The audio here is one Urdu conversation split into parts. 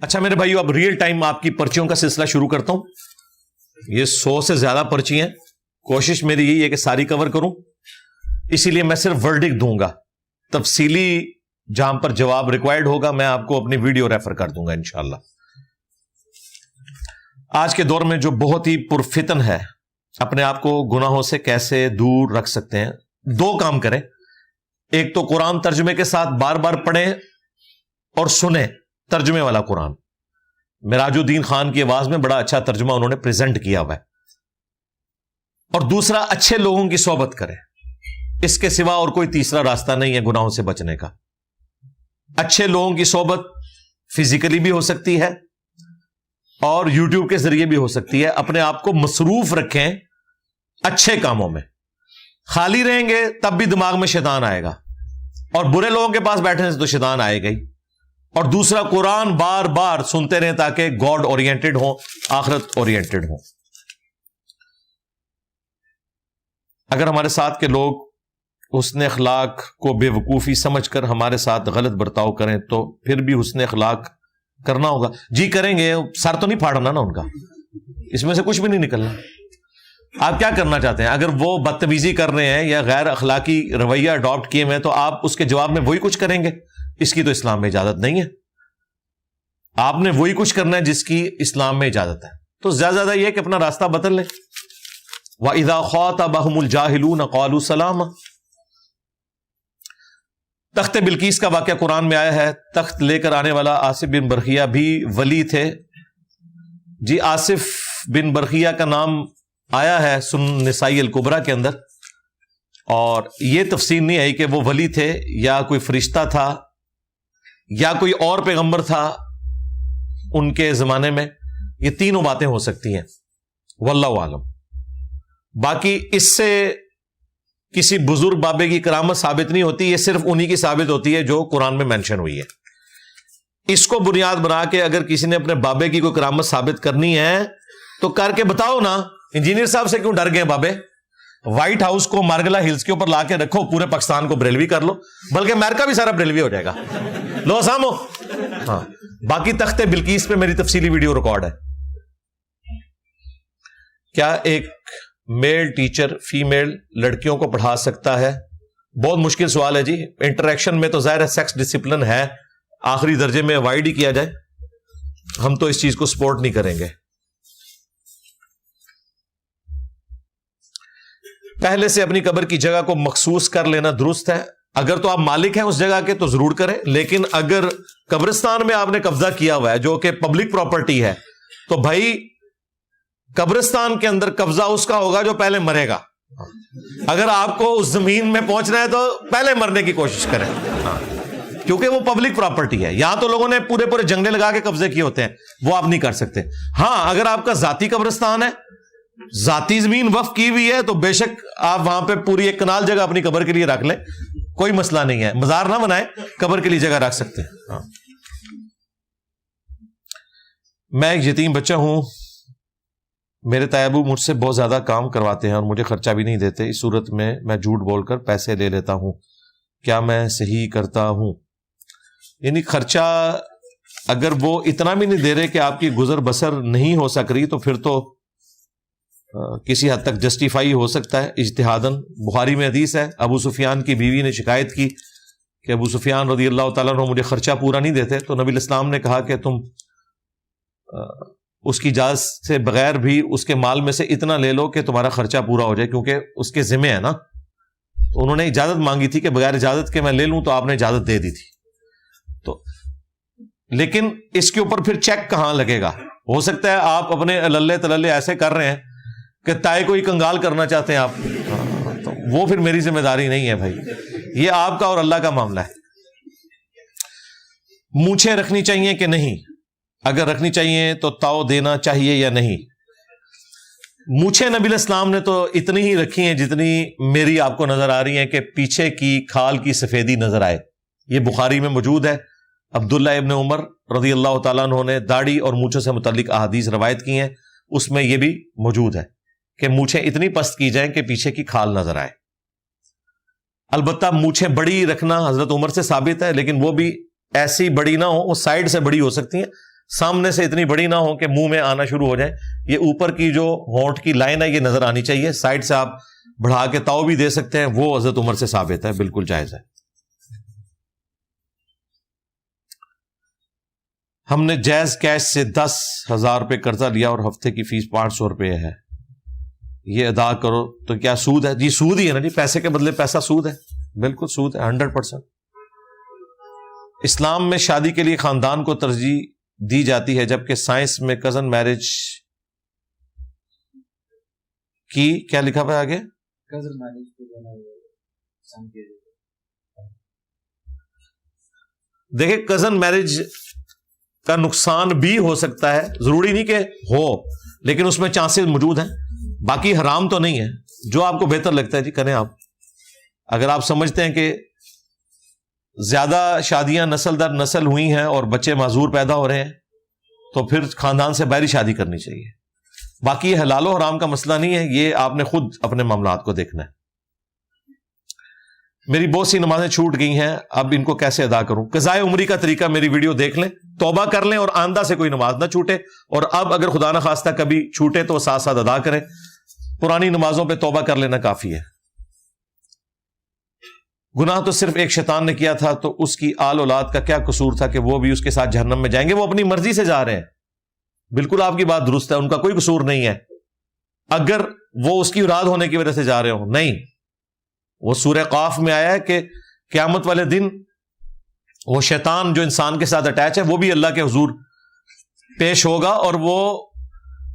اچھا میرے بھائیو، اب ریئل ٹائم آپ کی پرچیوں کا سلسلہ شروع کرتا ہوں. یہ 100 سے زیادہ پرچی ہیں. کوشش میری یہی ہے کہ ساری کور کروں، اسی لیے میں صرف ورڈک دوں گا. تفصیلی جہاں پر جواب ریکوائرڈ ہوگا میں آپ کو اپنی ویڈیو ریفر کر دوں گا انشاءاللہ. آج کے دور میں جو بہت ہی پرفتن ہے، اپنے آپ کو گناہوں سے کیسے دور رکھ سکتے ہیں. 2 کام کریں. ایک تو قرآن ترجمے کے ساتھ بار بار پڑھیں اور سنیں ترجمے والا قرآن. مراج الدین خان کی آواز میں بڑا اچھا ترجمہ انہوں نے پریزنٹ کیا ہوا ہے. اور دوسرا، اچھے لوگوں کی صحبت کریں. اس کے سوا اور کوئی تیسرا راستہ نہیں ہے گناہوں سے بچنے کا. اچھے لوگوں کی صحبت فزیکلی بھی ہو سکتی ہے اور یوٹیوب کے ذریعے بھی ہو سکتی ہے. اپنے آپ کو مصروف رکھیں اچھے کاموں میں. خالی رہیں گے تب بھی دماغ میں شیطان آئے گا، اور برے لوگوں کے پاس بیٹھنے سے تو شیطان آئے گا ہی. اور دوسرا، قرآن بار بار سنتے رہیں تاکہ گاڈ اورینٹڈ ہوں، آخرت اورینٹڈ ہوں. اگر ہمارے ساتھ کے لوگ حسن اخلاق کو بے وقوفی سمجھ کر ہمارے ساتھ غلط برتاؤ کریں تو پھر بھی حسن اخلاق کرنا ہوگا. جی کریں گے، سر تو نہیں پھاڑنا نا ان کا، اس میں سے کچھ بھی نہیں نکلنا. آپ کیا کرنا چاہتے ہیں؟ اگر وہ بدتمیزی کر رہے ہیں یا غیر اخلاقی رویہ اڈاپٹ کیے ہوئے ہیں تو آپ اس کے جواب میں وہی کچھ کریں گے. اس کی تو اسلام میں اجازت نہیں ہے. آپ نے وہی کچھ کرنا ہے جس کی اسلام میں اجازت ہے. تو زیادہ زیادہ یہ کہ اپنا راستہ بدل لیں. وَإِذَا خَاطَبَهُمُ الْجَاهِلُونَ قَالُوا سَلَامًا. تخت بلقیس کا واقعہ قرآن میں آیا ہے. تخت لے کر آنے والا آصف بن برخیہ بھی ولی تھے. جی آصف بن برخیہ کا نام آیا ہے سنن نسائی الکبریٰ کے اندر، اور یہ تفصیل نہیں آئی کہ وہ ولی تھے یا کوئی فرشتہ تھا یا کوئی اور پیغمبر تھا ان کے زمانے میں. یہ تینوں باتیں ہو سکتی ہیں، واللہ عالم. باقی اس سے کسی بزرگ بابے کی کرامت ثابت نہیں ہوتی، یہ صرف انہی کی ثابت ہوتی ہے جو قرآن میں مینشن ہوئی ہے. اس کو بنیاد بنا کے اگر کسی نے اپنے بابے کی کوئی کرامت ثابت کرنی ہے تو کر کے بتاؤ نا. انجینئر صاحب سے کیوں ڈر گئے بابے؟ وائٹ ہاؤس کو مارگلا ہلز کے اوپر لا کے رکھو، پورے پاکستان کو بریلوی کر لو، بلکہ امریکہ بھی سارا بریلوی ہو جائے گا. لو سامو. ہاں، باقی تخت بلقیس پہ میری تفصیلی ویڈیو ریکارڈ ہے. کیا ایک میل ٹیچر فیمیل لڑکیوں کو پڑھا سکتا ہے؟ بہت مشکل سوال ہے جی. انٹریکشن میں تو ظاہر ہے سیکس ڈسپلن ہے، آخری درجے میں اوائڈ ہی کیا جائے. ہم تو اس چیز کو سپورٹ نہیں کریں گے. پہلے سے اپنی قبر کی جگہ کو مخصوص کر لینا درست ہے. اگر تو آپ مالک ہیں اس جگہ کے تو ضرور کریں، لیکن اگر قبرستان میں آپ نے قبضہ کیا ہوا ہے جو کہ پبلک پراپرٹی ہے تو بھائی قبرستان کے اندر قبضہ اس کا ہوگا جو پہلے مرے گا. اگر آپ کو اس زمین میں پہنچنا ہے تو پہلے مرنے کی کوشش کریں، کیونکہ وہ پبلک پراپرٹی ہے. یہاں تو لوگوں نے پورے جنگلے لگا کے قبضے کیے ہوتے ہیں، وہ آپ نہیں کر سکتے. ہاں، اگر آپ کا ذاتی قبرستان ہے، ذاتی زمین وقف کی ہوئی ہے، تو بے شک آپ وہاں پہ پوری 1 کنال جگہ اپنی قبر کے لیے رکھ لیں، کوئی مسئلہ نہیں ہے. مزار نہ بنائیں، قبر کے لیے جگہ رکھ سکتے ہیں. میں ایک یتیم بچہ ہوں، میرے تایابو مجھ سے بہت زیادہ کام کرواتے ہیں اور مجھے خرچہ بھی نہیں دیتے. اس صورت میں میں جھوٹ بول کر پیسے لے لیتا ہوں، کیا میں صحیح کرتا ہوں؟ یعنی خرچہ اگر وہ اتنا بھی نہیں دے رہے کہ آپ کی گزر بسر نہیں ہو سک رہی تو پھر تو کسی حد تک جسٹیفائی ہو سکتا ہے اجتہاداً. بخاری میں حدیث ہے، ابو سفیان کی بیوی نے شکایت کی کہ ابو سفیان رضی اللہ تعالیٰ عنہ مجھے خرچہ پورا نہیں دیتے. تو نبی الاسلام نے کہا کہ تم اس کی اجازت سے بغیر بھی اس کے مال میں سے اتنا لے لو کہ تمہارا خرچہ پورا ہو جائے، کیونکہ اس کے ذمہ ہے نا. تو انہوں نے اجازت مانگی تھی کہ بغیر اجازت کے میں لے لوں، تو آپ نے اجازت دے دی تھی. تو لیکن اس کے اوپر پھر چیک کہاں لگے گا؟ ہو سکتا ہے آپ اپنے للے تللے ایسے کر رہے ہیں کہ تائے کو ہی کنگال کرنا چاہتے ہیں آپ، تو وہ پھر میری ذمہ داری نہیں ہے بھائی، یہ آپ کا اور اللہ کا معاملہ ہے. مونچھیں رکھنی چاہیے کہ نہیں؟ اگر رکھنی چاہیے تو تاؤ دینا چاہیے یا نہیں؟ مونچھیں نبی الاسلام نے تو اتنی ہی رکھی ہیں جتنی میری آپ کو نظر آ رہی ہیں کہ پیچھے کی کھال کی سفیدی نظر آئے. یہ بخاری میں موجود ہے. عبداللہ ابن عمر رضی اللہ تعالیٰ عنہ نے داڑھی اور مونچھوں سے متعلق احادیث روایت کی ہیں، اس میں یہ بھی موجود ہے کہ مونچھیں اتنی پست کی جائیں کہ پیچھے کی کھال نظر آئے. البتہ مونچھیں بڑی رکھنا حضرت عمر سے ثابت ہے، لیکن وہ بھی ایسی بڑی نہ ہو، وہ سائڈ سے بڑی ہو سکتی ہیں. سامنے سے اتنی بڑی نہ ہو کہ منہ میں آنا شروع ہو جائے. یہ اوپر کی جو ہونٹ کی لائن ہے یہ نظر آنی چاہیے. سائڈ سے آپ بڑھا کے تاؤ بھی دے سکتے ہیں, وہ حضرت عمر سے ثابت ہے, بالکل جائز ہے. ہم نے جائز کیش سے 10,000 روپے قرضہ لیا اور ہفتے کی فیس 500 روپے ہے, یہ ادا کرو تو کیا سود ہے؟ جی سود ہی ہے نا جی, پیسے کے بدلے پیسہ سود ہے, بالکل سود ہے 100%. اسلام میں شادی کے لیے خاندان کو ترجیح دی جاتی ہے, جبکہ سائنس میں کزن میرج کی کیا لکھا ہوا ہے آگے؟ دیکھیں کزن میرج کا نقصان بھی ہو سکتا ہے, ضروری نہیں کہ ہو, لیکن اس میں چانسز موجود ہیں. باقی حرام تو نہیں ہے, جو آپ کو بہتر لگتا ہے جی کریں آپ. اگر آپ سمجھتے ہیں کہ زیادہ شادیاں نسل در نسل ہوئی ہیں اور بچے معذور پیدا ہو رہے ہیں تو پھر خاندان سے باہری شادی کرنی چاہیے. باقی یہ حلال و حرام کا مسئلہ نہیں ہے, یہ آپ نے خود اپنے معاملات کو دیکھنا ہے. میری بہت سی نمازیں چھوٹ گئی ہیں, اب ان کو کیسے ادا کروں؟ قضائے عمری کا طریقہ میری ویڈیو دیکھ لیں, توبہ کر لیں اور آئندہ سے کوئی نماز نہ چھوٹے. اور اب اگر خدا نہ خواستہ کبھی چھوٹے تو ساتھ ساتھ ادا کریں. پرانی نمازوں پہ توبہ کر لینا کافی ہے. گناہ تو صرف ایک شیطان نے کیا تھا, تو اس کی آل اولاد کا کیا قصور تھا کہ وہ بھی اس کے ساتھ جہنم میں جائیں گے؟ وہ اپنی مرضی سے جا رہے ہیں. بالکل آپ کی بات درست ہے, ان کا کوئی قصور نہیں ہے اگر وہ اس کی اولاد ہونے کی وجہ سے جا رہے ہوں. نہیں, وہ سورہ قاف میں آیا ہے کہ قیامت والے دن وہ شیطان جو انسان کے ساتھ اٹیچ ہے وہ بھی اللہ کے حضور پیش ہوگا, اور وہ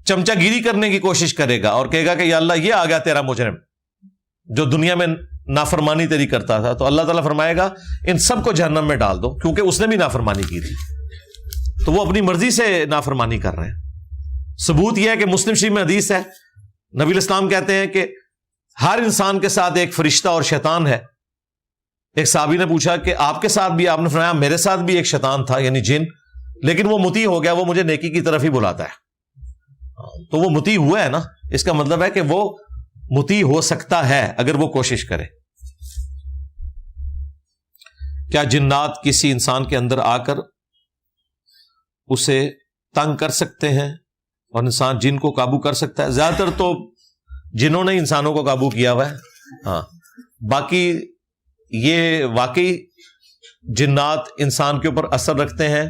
چمچہ گیری کرنے کی کوشش کرے گا اور کہے گا کہ یا اللہ یہ آ گیا تیرا مجرم جو دنیا میں نافرمانی تیری کرتا تھا. تو اللہ تعالیٰ فرمائے گا ان سب کو جہنم میں ڈال دو, کیونکہ اس نے بھی نافرمانی کی تھی, تو وہ اپنی مرضی سے نافرمانی کر رہے ہیں. ثبوت یہ ہے کہ مسلم شریف میں حدیث ہے, نبی الاسلام کہتے ہیں کہ ہر انسان کے ساتھ ایک فرشتہ اور شیطان ہے. ایک صحابی نے پوچھا کہ آپ کے ساتھ بھی؟ آپ نے فرمایا میرے ساتھ بھی ایک شیطان تھا, یعنی جن, لیکن وہ مطیع ہو گیا, وہ مجھے نیکی کی طرف ہی بلاتا ہے. تو وہ مطیع ہوا ہے نا, اس کا مطلب ہے کہ وہ مطیع ہو سکتا ہے اگر وہ کوشش کرے. کیا جنات کسی انسان کے اندر آ کر اسے تنگ کر سکتے ہیں اور انسان جن کو قابو کر سکتا ہے؟ زیادہ تر تو جنہوں نے انسانوں کو قابو کیا ہوا ہے. ہاں, باقی یہ واقعی جنات انسان کے اوپر اثر رکھتے ہیں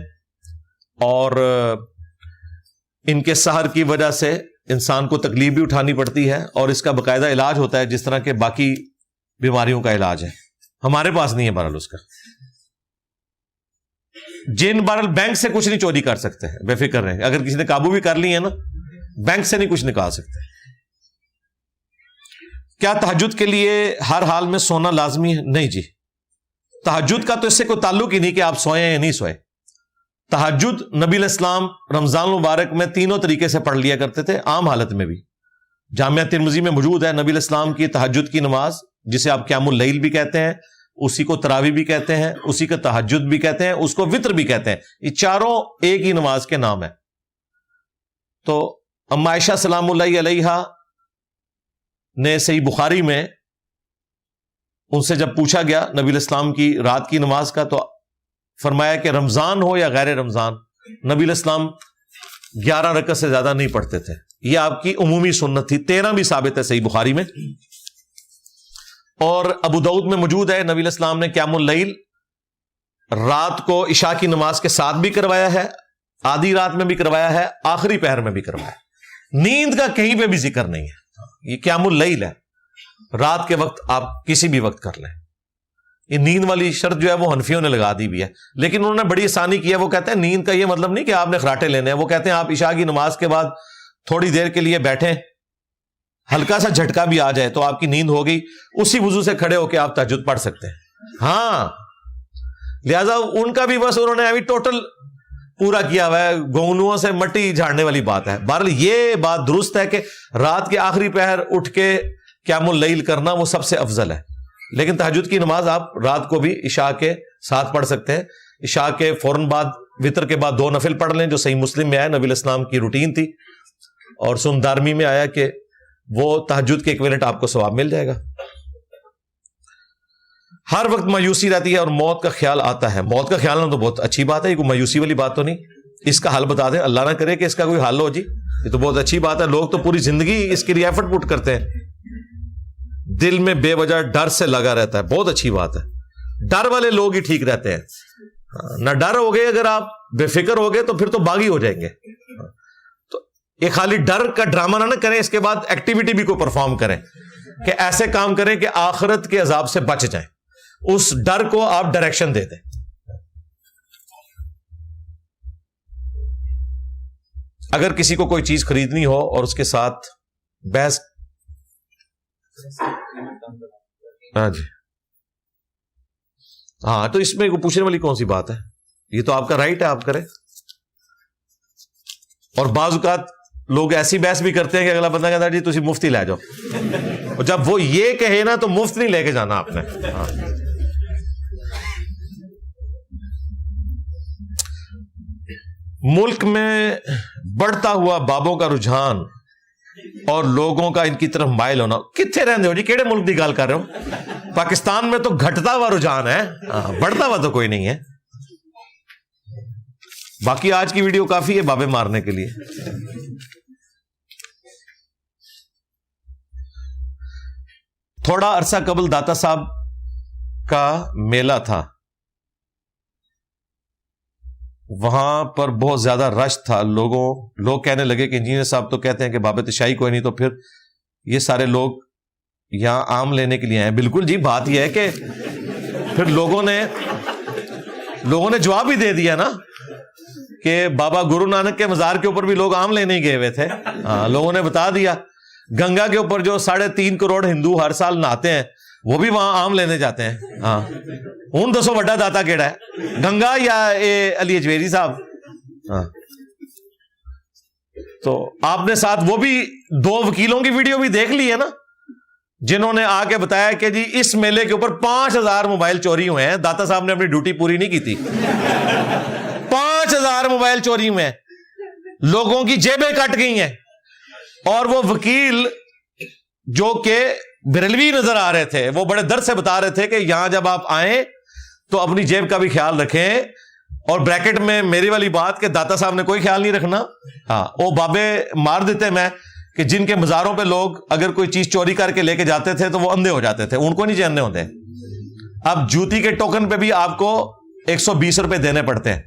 اور ان کے سحر کی وجہ سے انسان کو تکلیف بھی اٹھانی پڑتی ہے, اور اس کا باقاعدہ علاج ہوتا ہے جس طرح کے باقی بیماریوں کا علاج ہے. ہمارے پاس نہیں ہے بہرحال اس کا. جن بہرحال بینک سے کچھ نہیں چوری کر سکتے ہیں, بے فکر رہیں. اگر کسی نے قابو بھی کر لی ہے نا, بینک سے نہیں کچھ نکال سکتے. کیا تہجد کے لیے ہر حال میں سونا لازمی ہے؟ نہیں جی, تہجد کا تو اس سے کوئی تعلق ہی نہیں کہ آپ سوئیں یا نہیں سوئیں. تہجد نبی الاسلام رمضان المبارک میں تینوں طریقے سے پڑھ لیا کرتے تھے, عام حالت میں بھی. جامعہ ترمذی میں موجود ہے نبی الاسلام کی تہجد کی نماز, جسے آپ قیام اللیل بھی کہتے ہیں, اسی کو تراویح بھی کہتے ہیں, اسی کو تہجد بھی کہتے ہیں, اس کو وطر بھی کہتے ہیں. یہ چاروں ایک ہی نماز کے نام ہے. تو اما عائشہ سلام اللہ علیہا نے صحیح بخاری میں ان سے جب پوچھا گیا نبی الاسلام کی رات کی نماز کا, تو فرمایا کہ رمضان ہو یا غیر رمضان نبی الاسلام 11 رکعت سے زیادہ نہیں پڑھتے تھے. یہ آپ کی عمومی سنت تھی. 13 بھی ثابت ہے صحیح بخاری میں, اور ابو داؤد میں موجود ہے نبی الاسلام نے قیام اللیل رات کو عشاء کی نماز کے ساتھ بھی کروایا ہے, آدھی رات میں بھی کروایا ہے, آخری پہر میں بھی کروایا. نیند کا کہیں پہ بھی ذکر نہیں ہے. یہ قیام اللیل ہے, رات کے وقت آپ کسی بھی وقت کر لیں. یہ نیند والی شرط جو ہے وہ حنفیوں نے لگا دی بھی ہے, لیکن انہوں نے بڑی آسانی کی ہے. وہ کہتے ہیں نیند کا یہ مطلب نہیں کہ آپ نے خراٹے لینے ہیں. وہ کہتے ہیں آپ عشاء کی نماز کے بعد تھوڑی دیر کے لیے بیٹھیں, ہلکا سا جھٹکا بھی آ جائے تو آپ کی نیند ہو گئی, اسی وضو سے کھڑے ہو کے آپ تہجد پڑھ سکتے ہیں. ہاں, لہذا ان کا بھی بس انہوں نے ابھی ٹوٹل پورا کیا ہوا ہے, گونگنوؤں سے مٹی جھاڑنے والی بات ہے. بہرحال یہ بات درست ہے کہ رات کے آخری پہر اٹھ کے قیام اللیل کرنا وہ سب سے افضل ہے, لیکن تہجد کی نماز آپ رات کو بھی عشاء کے ساتھ پڑھ سکتے ہیں. عشاء کے فوراً بعد وطر کے بعد 2 نفل پڑھ لیں, جو صحیح مسلم میں آیا, نبی الاسلام کی روٹین تھی, اور سنن دارمی میں آیا کہ وہ تہجد کے ایکویلنٹ آپ کو ثواب مل جائے گا. ہر وقت مایوسی رہتی ہے اور موت کا خیال آتا ہے. موت کا خیال نہ تو بہت اچھی بات ہے, یہ کوئی مایوسی والی بات تو نہیں. اس کا حل بتا دیں. اللہ نہ کرے کہ اس کا کوئی حل ہو جی, یہ تو بہت اچھی بات ہے. لوگ تو پوری زندگی اس کے لیے ایفرٹ پٹ کرتے ہیں. دل میں بے وجہ ڈر سے لگا رہتا ہے, بہت اچھی بات ہے. ڈر والے لوگ ہی ٹھیک رہتے ہیں. نہ ڈر ہو گئے, اگر آپ بے فکر ہو گئے تو پھر تو باغی ہو جائیں گے. تو یہ خالی ڈر کا ڈرامہ نہ کریں, اس کے بعد ایکٹیویٹی بھی کوئی پرفارم کریں کہ ایسے کام کریں کہ آخرت کے عذاب سے بچ جائیں. اس ڈر کو آپ ڈائریکشن دے دیں. اگر کسی کو کوئی چیز خریدنی ہو اور اس کے ساتھ بحث, ہاں جی, ہاں, تو اس میں پوچھنے والی کون سی بات ہے؟ یہ تو آپ کا رائٹ ہے, آپ کریں. اور بعض اوقات لوگ ایسی بحث بھی کرتے ہیں کہ اگلا بندہ کہتا ہے جی تسی مفت ہی لے جاؤ, اور جب وہ یہ کہے نا تو مفت نہیں لے کے جانا آپ نے. ہاں. ملک میں بڑھتا ہوا بابوں کا رجحان اور لوگوں کا ان کی طرف مائل ہونا, کتنے رہتے ہو جی, کیڑے ملک کی گال کر رہے ہو؟ پاکستان میں تو گھٹتا ہوا رجحان ہے, بڑھتا ہوا تو کوئی نہیں ہے. باقی آج کی ویڈیو کافی ہے بابے مارنے کے لیے. تھوڑا عرصہ قبل داتا صاحب کا میلہ تھا, وہاں پر بہت زیادہ رش تھا. لوگ کہنے لگے کہ انجینئر صاحب تو کہتے ہیں کہ باب تشائی کوئی نہیں, تو پھر یہ سارے لوگ یہاں آم لینے کے لیے آئے. بالکل جی, بات یہ ہے کہ پھر لوگوں نے جواب بھی دے دیا نا کہ بابا گرو نانک کے مزار کے اوپر بھی لوگ آم لینے ہی گئے ہوئے تھے. ہاں, لوگوں نے بتا دیا. گنگا کے اوپر جو 3.5 کروڑ ہندو ہر سال نہاتے ہیں, وہ بھی وہاں آم لینے جاتے ہیں. ہاں, ہوں دسو وڈا داتا کیڑا ہے, گنگا یا علی اجمیری صاحب؟ ہاں, تو آپ نے ساتھ وہ بھی 2 وکیلوں کی ویڈیو بھی دیکھ لی ہے نا, جنہوں نے آ کے بتایا کہ جی اس میلے کے اوپر 5000 موبائل چوری ہوئے ہیں. داتا صاحب نے اپنی ڈیوٹی پوری نہیں کی تھی. 5000 موبائل چوری ہوئے ہیں, لوگوں کی جیبیں کٹ گئی ہیں. اور وہ وکیل جو کہ بریلوی نظر آ رہے تھے, وہ بڑے درد سے بتا رہے تھے کہ یہاں جب آپ آئیں تو اپنی جیب کا بھی خیال رکھیں. اور بریکٹ میں میری والی بات کہ داتا صاحب نے کوئی خیال نہیں رکھنا. ہاں, وہ بابے مار دیتے میں کہ جن کے مزاروں پہ لوگ اگر کوئی چیز چوری کر کے لے کے جاتے تھے تو وہ اندھے ہو جاتے تھے, ان کو نہیں جاننے ہوتے. اب جوتی کے ٹوکن پہ بھی آپ کو 120 روپے دینے پڑتے ہیں,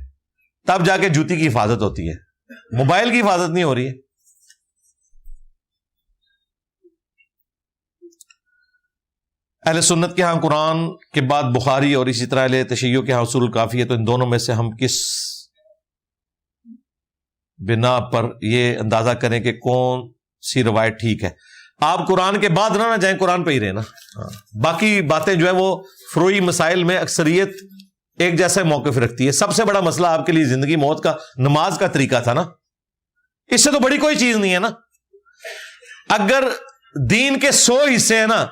تب جا کے جوتی کی حفاظت ہوتی ہے, موبائل کی حفاظت نہیں ہو رہی ہے. اہل سنت کے ہاں قرآن کے بعد بخاری اور اسی طرح اہل تشیع کے ہاں اصول الکافی ہے. تو ان دونوں میں سے ہم کس بنا پر یہ اندازہ کریں کہ کون سی روایت ٹھیک ہے؟ آپ قرآن کے بعد نہ جائیں, قرآن پہ ہی رہنا. باقی باتیں جو ہے وہ فروعی مسائل میں اکثریت ایک جیسا موقف رکھتی ہے. سب سے بڑا مسئلہ آپ کے لیے زندگی موت کا نماز کا طریقہ تھا نا, اس سے تو بڑی کوئی چیز نہیں ہے نا. اگر دین کے 100 حصے ہیں نا,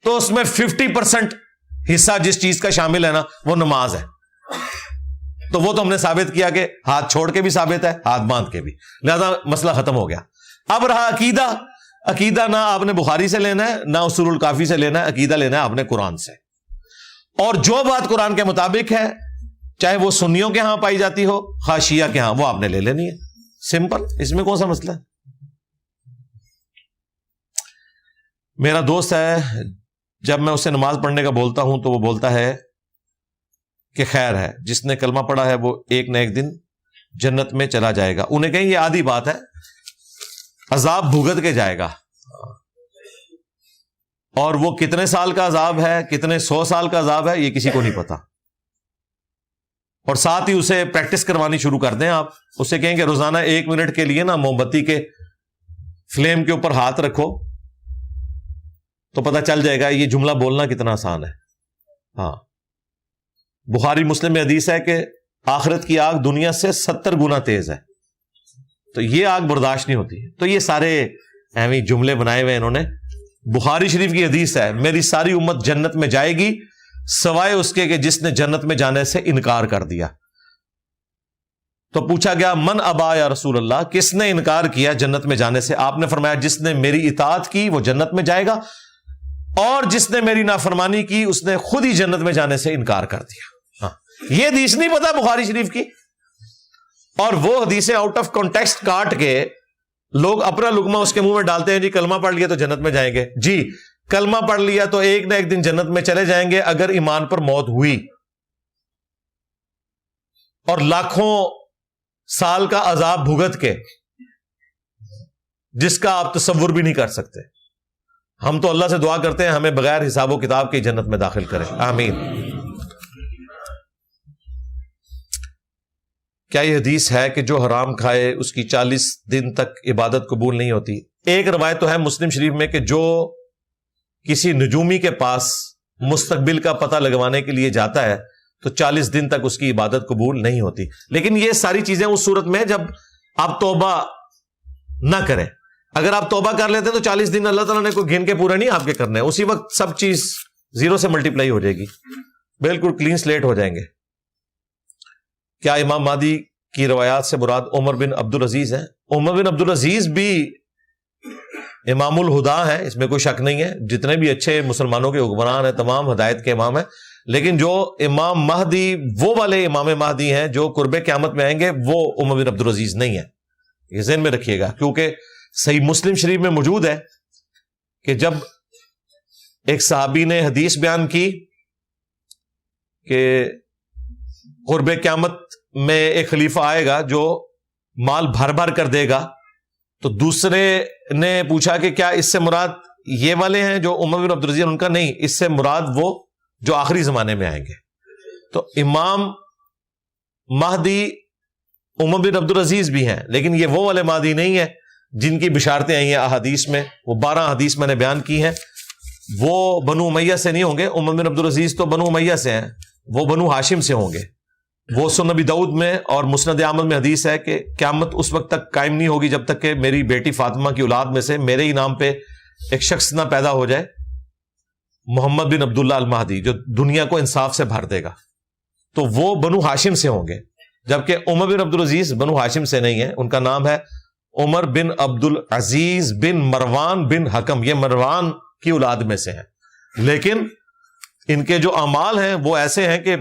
تو اس میں 50% حصہ جس چیز کا شامل ہے نا وہ نماز ہے. تو وہ تو ہم نے ثابت کیا کہ ہاتھ چھوڑ کے بھی ثابت ہے, ہاتھ باندھ کے بھی, لہذا مسئلہ ختم ہو گیا. اب رہا عقیدہ. عقیدہ نہ آپ نے بخاری سے لینا ہے نہ اصول الکافی سے لینا ہے, عقیدہ لینا ہے آپ نے قرآن سے. اور جو بات قرآن کے مطابق ہے, چاہے وہ سنیوں کے ہاں پائی جاتی ہو خواہ شیعہ کے ہاں, وہ آپ نے لے لینی ہے. سمپل, اس میں کون سا مسئلہ ہے؟ میرا دوست ہے, جب میں اسے نماز پڑھنے کا بولتا ہوں تو وہ بولتا ہے کہ خیر ہے, جس نے کلمہ پڑھا ہے وہ ایک نہ ایک دن جنت میں چلا جائے گا. انہیں کہیں یہ آدھی بات ہے, عذاب بھگت کے جائے گا. اور وہ کتنے سال کا عذاب ہے, کتنے 100 سال کا عذاب ہے, یہ کسی کو نہیں پتا. اور ساتھ ہی اسے پریکٹس کروانی شروع کر دیں. آپ اسے کہیں کہ روزانہ 1 منٹ کے لیے نا موم بتی کے فلیم کے اوپر ہاتھ رکھو, تو پتہ چل جائے گا یہ جملہ بولنا کتنا آسان ہے. ہاں, بخاری مسلم میں حدیث ہے کہ آخرت کی آگ دنیا سے 70 گنا تیز ہے, تو یہ آگ برداشت نہیں ہوتی. تو یہ سارے ایویں جملے بنائے ہوئے انہوں نے. بخاری شریف کی حدیث ہے, میری ساری امت جنت میں جائے گی سوائے اس کے کہ جس نے جنت میں جانے سے انکار کر دیا. تو پوچھا گیا من ابا یا رسول اللہ, کس نے انکار کیا جنت میں جانے سے؟ آپ نے فرمایا جس نے میری اطاعت کی وہ جنت میں جائے گا, اور جس نے میری نافرمانی کی اس نے خود ہی جنت میں جانے سے انکار کر دیا. ہاں, یہ حدیث نہیں پتا بخاری شریف کی. اور وہ حدیثیں آؤٹ آف کانٹیکسٹ کاٹ کے لوگ اپنا لقمہ اس کے منہ میں ڈالتے ہیں، جی کلمہ پڑھ لیا تو جنت میں جائیں گے. جی کلمہ پڑھ لیا تو ایک نہ ایک دن جنت میں چلے جائیں گے اگر ایمان پر موت ہوئی، اور لاکھوں سال کا عذاب بھگت کے، جس کا آپ تصور بھی نہیں کر سکتے. ہم تو اللہ سے دعا کرتے ہیں ہمیں بغیر حساب و کتاب کی جنت میں داخل کرے، آمین. کیا یہ حدیث ہے کہ جو حرام کھائے اس کی 40 دن تک عبادت قبول نہیں ہوتی؟ ایک روایت تو ہے مسلم شریف میں کہ جو کسی نجومی کے پاس مستقبل کا پتہ لگوانے کے لیے جاتا ہے تو 40 دن تک اس کی عبادت قبول نہیں ہوتی. لیکن یہ ساری چیزیں اس صورت میں جب آپ توبہ نہ کریں. اگر آپ توبہ کر لیتے ہیں تو 40 دن اللہ تعالیٰ نے کوئی گن کے پورے نہیں آپ کے کرنے، اسی وقت سب چیز 0 سے ملٹیپلائی ہو جائے گی، بالکل کلین سلیٹ ہو جائیں گے. کیا امام مہدی کی روایات سے مراد عمر بن عبدالعزیز ہیں؟ عمر بن عبدالعزیز بھی امام الہدا ہیں، اس میں کوئی شک نہیں ہے. جتنے بھی اچھے مسلمانوں کے حکمران ہیں تمام ہدایت کے امام ہیں. لیکن جو امام مہدی وہ والے امام مہدی ہیں جو قرب قیامت میں آئیں گے وہ عمر بن عبدالعزیز نہیں ہے. یہ ذہن میں رکھیے گا، کیونکہ صحیح مسلم شریف میں موجود ہے کہ جب ایک صحابی نے حدیث بیان کی کہ قرب قیامت میں ایک خلیفہ آئے گا جو مال بھر بھر کر دے گا، تو دوسرے نے پوچھا کہ کیا اس سے مراد یہ والے ہیں جو عمر بن عبدالعزیز؟ ان کا نہیں، اس سے مراد وہ جو آخری زمانے میں آئیں گے. تو امام مہدی عمر بن عبدالعزیز بھی ہیں، لیکن یہ وہ والے مہدی نہیں ہیں جن کی بشارتیں آئی ہیں احادیث میں. وہ 12 حدیث میں نے بیان کی ہیں. وہ بنو امیہ سے نہیں ہوں گے. عمر بن عبدالعزیز تو بنو امیہ سے ہیں، وہ بنو ہاشم سے ہوں گے. وہ سنن نبی داؤد میں اور مسند احمد میں حدیث ہے کہ قیامت اس وقت تک قائم نہیں ہوگی جب تک کہ میری بیٹی فاطمہ کی اولاد میں سے میرے ہی نام پہ ایک شخص نہ پیدا ہو جائے، محمد بن عبداللہ المہدی، جو دنیا کو انصاف سے بھر دے گا. تو وہ بنو ہاشم سے ہوں گے، جبکہ عمر بن عبدالعزیز بنو ہاشم سے نہیں ہے. ان کا نام ہے عمر بن عبدالعزیز بن مروان بن حکم. یہ مروان کی اولاد میں سے ہیں، لیکن ان کے جو اعمال ہیں وہ ایسے ہیں کہ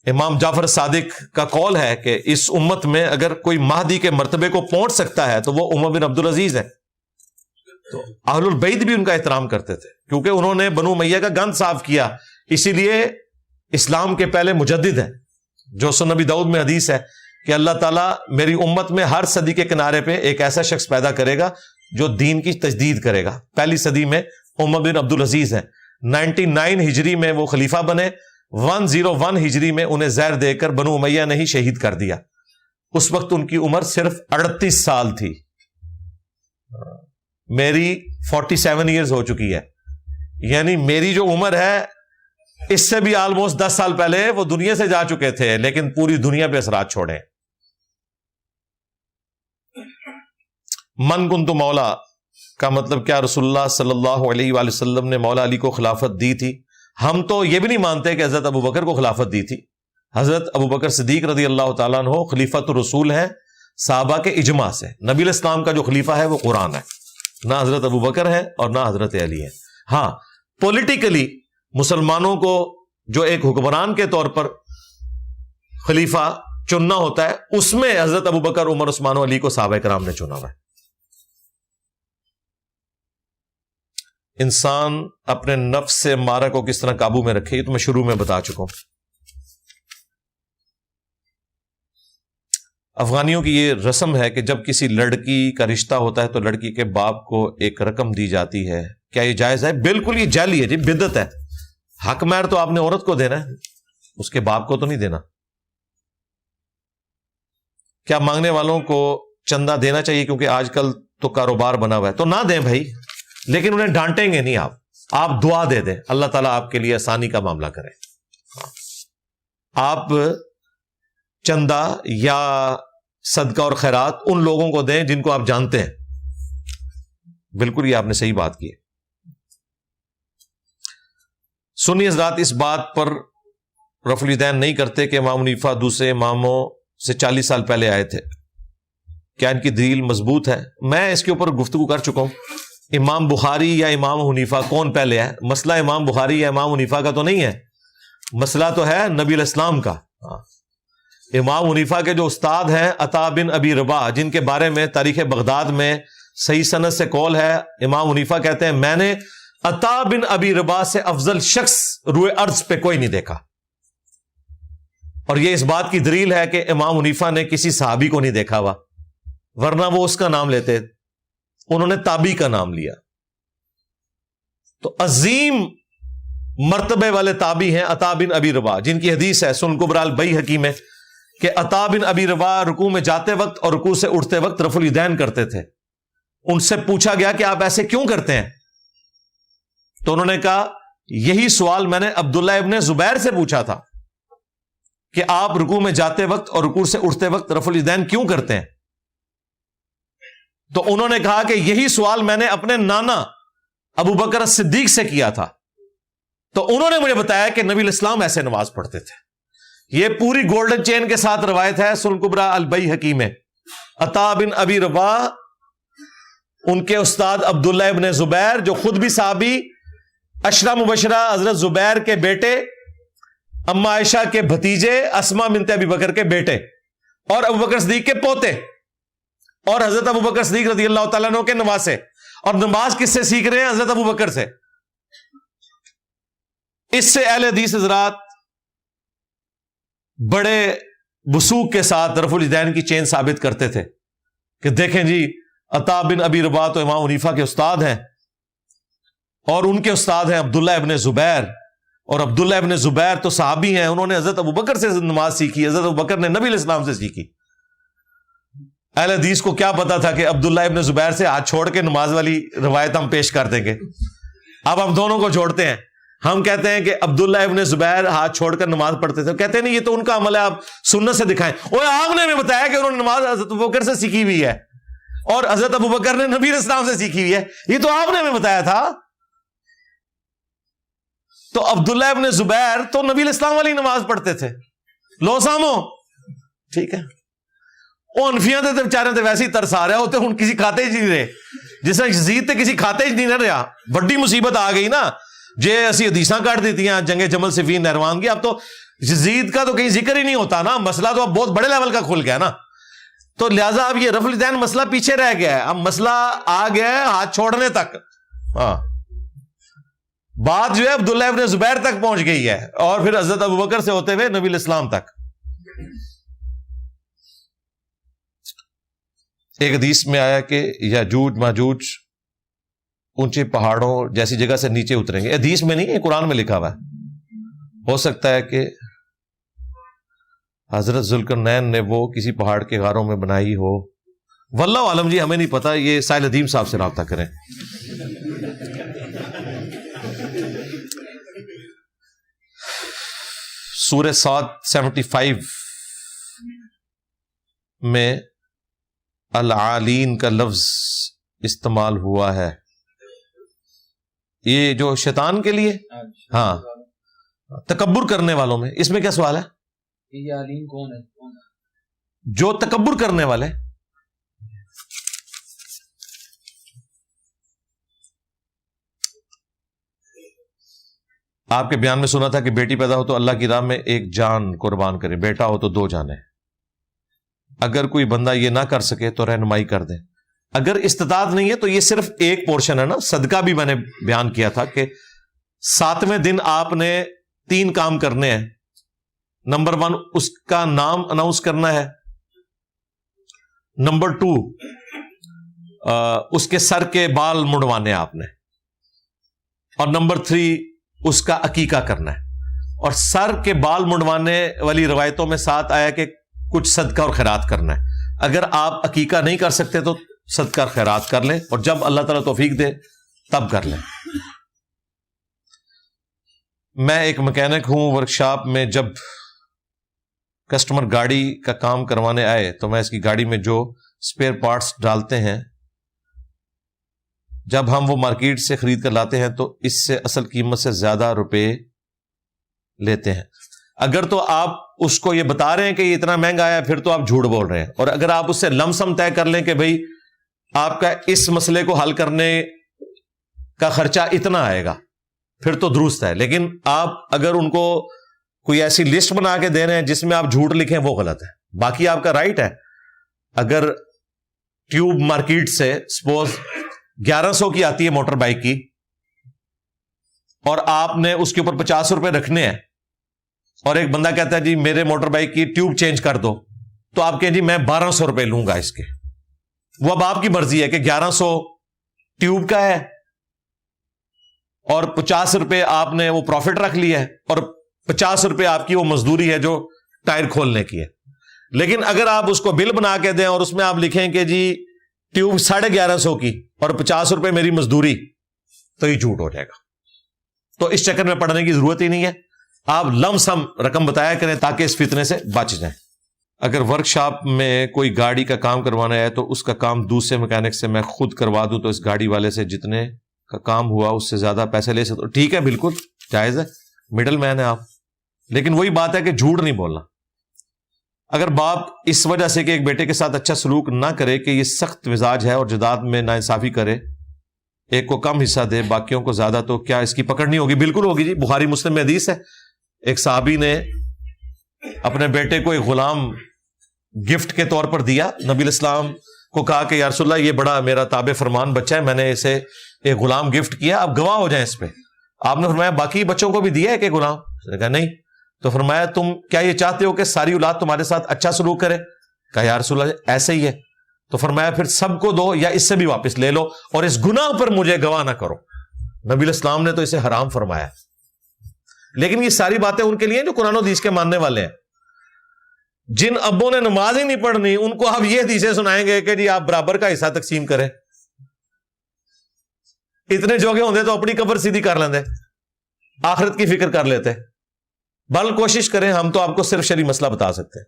امام جعفر صادق کا قول ہے کہ اس امت میں اگر کوئی مہدی کے مرتبے کو پہنچ سکتا ہے تو وہ عمر بن عبدالعزیز ہے. تو اہل البیت بھی ان کا احترام کرتے تھے کیونکہ انہوں نے بنو امیہ کا گند صاف کیا، اسی لیے اسلام کے پہلے مجدد ہیں. جو سنن نبی داؤد میں حدیث ہے کہ اللہ تعالیٰ میری امت میں ہر صدی کے کنارے پہ ایک ایسا شخص پیدا کرے گا جو دین کی تجدید کرے گا. پہلی صدی میں عمر بن عبدالعزیز ہیں. 99 ہجری میں وہ خلیفہ بنے. 101 ہجری میں انہیں زہر دے کر بنو امیہ نے ہی شہید کر دیا. اس وقت ان کی عمر صرف 38 سال تھی. میری 47 ایئرز ہو چکی ہے، یعنی میری جو عمر ہے اس سے بھی آلموسٹ 10 سال پہلے وہ دنیا سے جا چکے تھے، لیکن پوری دنیا پہ اثرات چھوڑے. من کنت مولا کا مطلب کیا رسول اللہ صلی اللہ علیہ وآلہ وسلم نے مولا علی کو خلافت دی تھی؟ ہم تو یہ بھی نہیں مانتے کہ حضرت ابو بکر کو خلافت دی تھی. حضرت ابو بکر صدیق رضی اللہ تعالیٰ عنہ خلیفۃ الرسول ہیں صحابہ کے اجماع سے. نبی علیہ السلام کا جو خلیفہ ہے وہ قرآن ہے، نہ حضرت ابو بکر ہے اور نہ حضرت علی ہے. ہاں پولیٹیکلی مسلمانوں کو جو ایک حکمران کے طور پر خلیفہ چننا ہوتا ہے اس میں حضرت ابو بکر، عمر، عثمان و علی کو صحابہ کرام نے چنا ہوا ہے. انسان اپنے نفس سے مارا کو کس طرح قابو میں رکھے، یہ تو میں شروع میں بتا چکا ہوں. افغانیوں کی یہ رسم ہے کہ جب کسی لڑکی کا رشتہ ہوتا ہے تو لڑکی کے باپ کو ایک رقم دی جاتی ہے. کیا یہ جائز ہے؟ بالکل یہ جعلی ہے جی، بدعت ہے. حق مہر تو آپ نے عورت کو دینا ہے، اس کے باپ کو تو نہیں دینا. کیا مانگنے والوں کو چندہ دینا چاہیے کیونکہ آج کل تو کاروبار بنا ہوا ہے؟ تو نہ دیں بھائی، لیکن انہیں ڈانٹیں گے نہیں. آپ دعا دے دیں، اللہ تعالیٰ آپ کے لیے آسانی کا معاملہ کرے. آپ چندہ یا صدقہ اور خیرات ان لوگوں کو دیں جن کو آپ جانتے ہیں. بالکل یہ آپ نے صحیح بات کی ہے. سنی حضرات اس بات پر رفع الیدین نہیں کرتے کہ امام حنیفہ دوسرے اماموں سے 40 سال پہلے آئے تھے. کیا ان کی دلیل مضبوط ہے؟ میں اس کے اوپر گفتگو کر چکا ہوں. امام بخاری یا امام حنیفہ کون پہلے ہے؟ مسئلہ امام بخاری یا امام حنیفہ کا تو نہیں ہے، مسئلہ تو ہے نبی علیہ السلام کا. امام حنیفہ کے جو استاد ہیں عطا بن ابی رباح، جن کے بارے میں تاریخ بغداد میں صحیح سند سے قول ہے، امام حنیفہ کہتے ہیں میں نے عطا بن ابی رباح سے افضل شخص روئے ارض پہ کوئی نہیں دیکھا. اور یہ اس بات کی دلیل ہے کہ امام حنیفہ نے کسی صحابی کو نہیں دیکھا ہوا، ورنہ وہ اس کا نام لیتے، انہوں نے تابعی کا نام لیا. تو عظیم مرتبے والے تابعی ہیں عطا بن ابی رباح، جن کی حدیث ہے سنن کبری البیہقی میں کہ عطا بن ابی رباح رکوع میں جاتے وقت اور رکوع سے اٹھتے وقت رفع الیدین کرتے تھے. ان سے پوچھا گیا کہ آپ ایسے کیوں کرتے ہیں؟ تو انہوں نے کہا یہی سوال میں نے عبداللہ ابن زبیر سے پوچھا تھا کہ آپ رکوع میں جاتے وقت اور رکوع سے اٹھتے وقت رفع الیدین کیوں کرتے ہیں؟ تو انہوں نے کہا کہ یہی سوال میں نے اپنے نانا ابو بکر صدیق سے کیا تھا، تو انہوں نے مجھے بتایا کہ نبی الاسلام ایسے نماز پڑھتے تھے. یہ پوری گولڈن چین کے ساتھ روایت ہے سنن کبری البیہقی میں. عطا بن ابی رباح، ان کے استاد عبداللہ ابن زبیر جو خود بھی صحابی، عشرہ مبشرہ حضرت زبیر کے بیٹے، اما عائشہ کے بھتیجے، اسماء بنت ابی بکر کے بیٹے، اور ابو بکر صدیق کے پوتے، اور حضرت ابو بکر صدیق رضی اللہ تعالیٰ عنہ کے نواسے. اور نماز کس سے سیکھ رہے ہیں؟ حضرت ابو بکر سے. اس سے اہل حدیث حضرات بڑے وثوق کے ساتھ رفع الیدین کی چین ثابت کرتے تھے کہ دیکھیں جی عطا بن ابی رباح تو امام حنیفہ کے استاد ہیں، اور ان کے استاد ہیں عبداللہ ابن زبیر، اور عبداللہ ابن زبیر تو صحابی ہیں، انہوں نے حضرت ابو بکر سے نماز سیکھی، حضرت ابو بکر نے نبی علیہ السلام سے سیکھی. اہل حدیث کو کیا پتا تھا کہ عبداللہ ابن زبیر سے ہاتھ چھوڑ کے نماز والی روایت ہم پیش کر دیں گے. اب ہم دونوں کو جوڑتے ہیں، ہم کہتے ہیں کہ عبداللہ ابن زبیر ہاتھ چھوڑ کر نماز پڑھتے تھے، کہتے ہیں نہیں یہ تو ان کا عمل ہے، آپ سنت سے دکھائیں. اوہ آپ نے ہمیں بتایا کہ انہوں نے نماز حضرت ابو بکر سے سیکھی ہوئی ہے، اور حضرت ابو بکر نے نبی علیہ السلام سے سیکھی ہوئی ہے، یہ تو آپ نے ہمیں بتایا تھا. تو عبداللہ ابن زبیر تو نبی علیہ السلام والی نماز پڑھتے تھے. لو سامو ٹھیک ہے. وہ انفیاں تے بیچارے تے ویسے ہی ترس آ رہا ہوتے، ہن کسی کھاتے ہی نہیں رہے، جس طرح یزید تے کسی کھاتے ہی نہیں رہا. بڑی مصیبت آ گئی نا، جے اسی حدیثاں کاٹ دیتی ہیں جنگ جمل صفین نہروان کی. اب تو یزید کا تو کہیں ذکر ہی نہیں ہوتا نا، مسئلہ تو اب بہت بڑے لیول کا کھل گیا نا. تو لہٰذا اب یہ رفع الیدین مسئلہ پیچھے رہ گیا ہے، اب مسئلہ آ گیا ہے ہاتھ چھوڑنے تک. ہاں بات جو ہے عبداللہ ابن زبیر تک پہنچ گئی ہے، اور پھر حضرت ابو بکر سے ہوتے ہوئے نبی الاسلام تک. ایک حدیث میں آیا کہ یاجوج ماجوج اونچے پہاڑوں جیسی جگہ سے نیچے اتریں گے. حدیث میں نہیں ہے، قرآن میں لکھا ہوا ہے. ہو سکتا ہے کہ حضرت ذوالقرنین نے وہ کسی پہاڑ کے غاروں میں بنائی ہو، واللہ عالم جی ہمیں نہیں پتا. یہ سائل ندیم صاحب سے رابطہ کریں. سورہ صاد 75 میں العالین کا لفظ استعمال ہوا ہے، یہ جو شیطان کے لیے، ہاں تکبر کرنے والوں میں. اس میں کیا سوال ہے؟ یہ عالین کون ہے؟ جو تکبر کرنے والے. آپ کے بیان میں سنا تھا کہ بیٹی پیدا ہو تو اللہ کی راہ میں ایک جان قربان کرے، بیٹا ہو تو 2 جانیں. اگر کوئی بندہ یہ نہ کر سکے تو رہنمائی کر دیں. اگر استطاعت نہیں ہے تو یہ صرف ایک پورشن ہے نا. صدقہ بھی میں نے بیان کیا تھا کہ 7ویں دن آپ نے 3 کام کرنے ہیں. نمبر 1 اس کا نام اناؤنس کرنا ہے. نمبر 2 اس کے سر کے بال منڈوانے آپ نے. اور نمبر 3 اس کا عقیقہ کرنا ہے. اور سر کے بال منڈوانے والی روایتوں میں ساتھ آیا کہ کچھ صدقہ اور خیرات کرنا ہے. اگر آپ عقیقہ نہیں کر سکتے تو صدقہ اور خیرات کر لیں، اور جب اللہ تعالیٰ توفیق دے تب کر لیں. میں ایک مکینک ہوں. ورکشاپ میں جب کسٹمر گاڑی کا کام کروانے آئے تو میں اس کی گاڑی میں جو اسپیئر پارٹس ڈالتے ہیں، جب ہم وہ مارکیٹ سے خرید کر لاتے ہیں تو اس سے اصل قیمت سے زیادہ روپے لیتے ہیں. اگر تو آپ اس کو یہ بتا رہے ہیں کہ یہ اتنا مہنگا آیا، پھر تو آپ جھوٹ بول رہے ہیں. اور اگر آپ اس سے لم سم طے کر لیں کہ بھائی آپ کا اس مسئلے کو حل کرنے کا خرچہ اتنا آئے گا، پھر تو درست ہے. لیکن آپ اگر ان کو کوئی ایسی لسٹ بنا کے دے رہے ہیں جس میں آپ جھوٹ لکھیں وہ غلط ہے. باقی آپ کا رائٹ ہے. اگر ٹیوب مارکیٹ سے سپوز 1100 کی آتی ہے موٹر بائک کی اور آپ نے اس کے اوپر 50 روپے رکھنے ہیں اور ایک بندہ کہتا ہے جی میرے موٹر بائک کی ٹیوب چینج کر دو, تو آپ کہیں جی میں 1200 روپے لوں گا اس کے. وہ اب آپ کی مرضی ہے کہ 1100 ٹیوب کا ہے اور 50 روپے آپ نے وہ پروفٹ رکھ لیا ہے اور 50 روپے آپ کی وہ مزدوری ہے جو ٹائر کھولنے کی ہے. لیکن اگر آپ اس کو بل بنا کے دیں اور اس میں آپ لکھیں کہ جی ٹیوب 1150 کی اور 50 روپے میری مزدوری, تو یہ جھوٹ ہو جائے گا. تو اس چکر میں پڑھنے کی ضرورت ہی نہیں ہے. آپ لم سم رقم بتایا کریں تاکہ اس فتنے سے بچ جائیں. اگر ورک شاپ میں کوئی گاڑی کا کام کروانا ہے تو اس کا کام دوسرے میکینک سے میں خود کروا دوں تو اس گاڑی والے سے جتنے کا کام ہوا اس سے زیادہ پیسے لے سکتے. ٹھیک ہے, بالکل جائز ہے, مڈل مین ہے آپ. لیکن وہی بات ہے کہ جھوٹ نہیں بولنا. اگر باپ اس وجہ سے کہ ایک بیٹے کے ساتھ اچھا سلوک نہ کرے کہ یہ سخت مزاج ہے اور جداد میں ناانصافی کرے, ایک کو کم حصہ دے باقیوں کو زیادہ, تو کیا اس کی پکڑ نہیں ہوگی؟ بالکل ہوگی جی. بخاری مسلم میں حدیث ہے, ایک صحابی نے اپنے بیٹے کو ایک غلام گفٹ کے طور پر دیا. نبی الاسلام کو کہا کہ یا رسول اللہ یہ بڑا میرا تابع فرمان بچہ ہے, میں نے اسے ایک غلام گفٹ کیا, آپ گواہ ہو جائیں اس پہ. آپ نے فرمایا باقی بچوں کو بھی دیا ہے کہ غلام؟ اس نے کہا نہیں. تو فرمایا تم کیا یہ چاہتے ہو کہ ساری اولاد تمہارے ساتھ اچھا سلوک کرے؟ کہا یا رسول اللہ ایسے ہی ہے. تو فرمایا پھر سب کو دو یا اس سے بھی واپس لے لو اور اس گناہ پر مجھے گواہ نہ کرو. نبی الاسلام نے تو اسے حرام فرمایا. لیکن یہ ساری باتیں ان کے لیے جو قرآن و حدیث کے ماننے والے ہیں. جن ابوں نے نماز ہی نہیں پڑھنی ان کو آپ یہ حدیثیں سنائیں گے کہ جی آپ برابر کا حصہ تقسیم کریں. اتنے جوگے ہوندے تو اپنی قبر سیدھی کر لیندے, آخرت کی فکر کر لیتے. بل کوشش کریں, ہم تو آپ کو صرف شرعی مسئلہ بتا سکتے ہیں.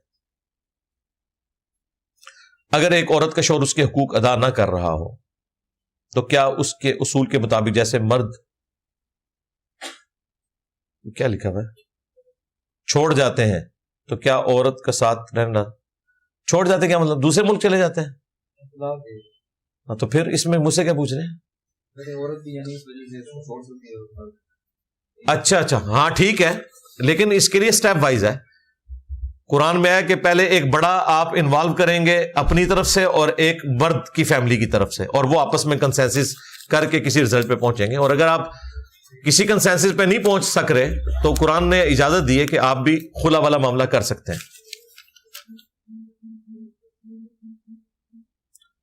اگر ایک عورت کا شوہر اس کے حقوق ادا نہ کر رہا ہو تو کیا اس کے اصول کے مطابق, جیسے مرد کیا لکھا ہوا ہے چھوڑ جاتے ہیں, تو کیا عورت کا ساتھ رہنا چھوڑ جاتے ہیں؟ کیا مطلب دوسرے ملک چلے جاتے ہیں؟ ہاں تو پھر اس میں مجھ سے کیا پوچھ رہے ہیں؟ اچھا ہاں ٹھیک ہے, لیکن اس کے لیے سٹیپ وائز ہے. قرآن میں ہے کہ پہلے ایک بڑا آپ انوالو کریں گے اپنی طرف سے اور ایک مرد کی فیملی کی طرف سے, اور وہ آپس میں کنسنسس کر کے کسی رزلٹ پہ پہنچیں گے. اور اگر آپ کسی کنسنسس پہ نہیں پہنچ سک رہے تو قرآن نے اجازت دی ہے کہ آپ بھی خلا والا معاملہ کر سکتے ہیں.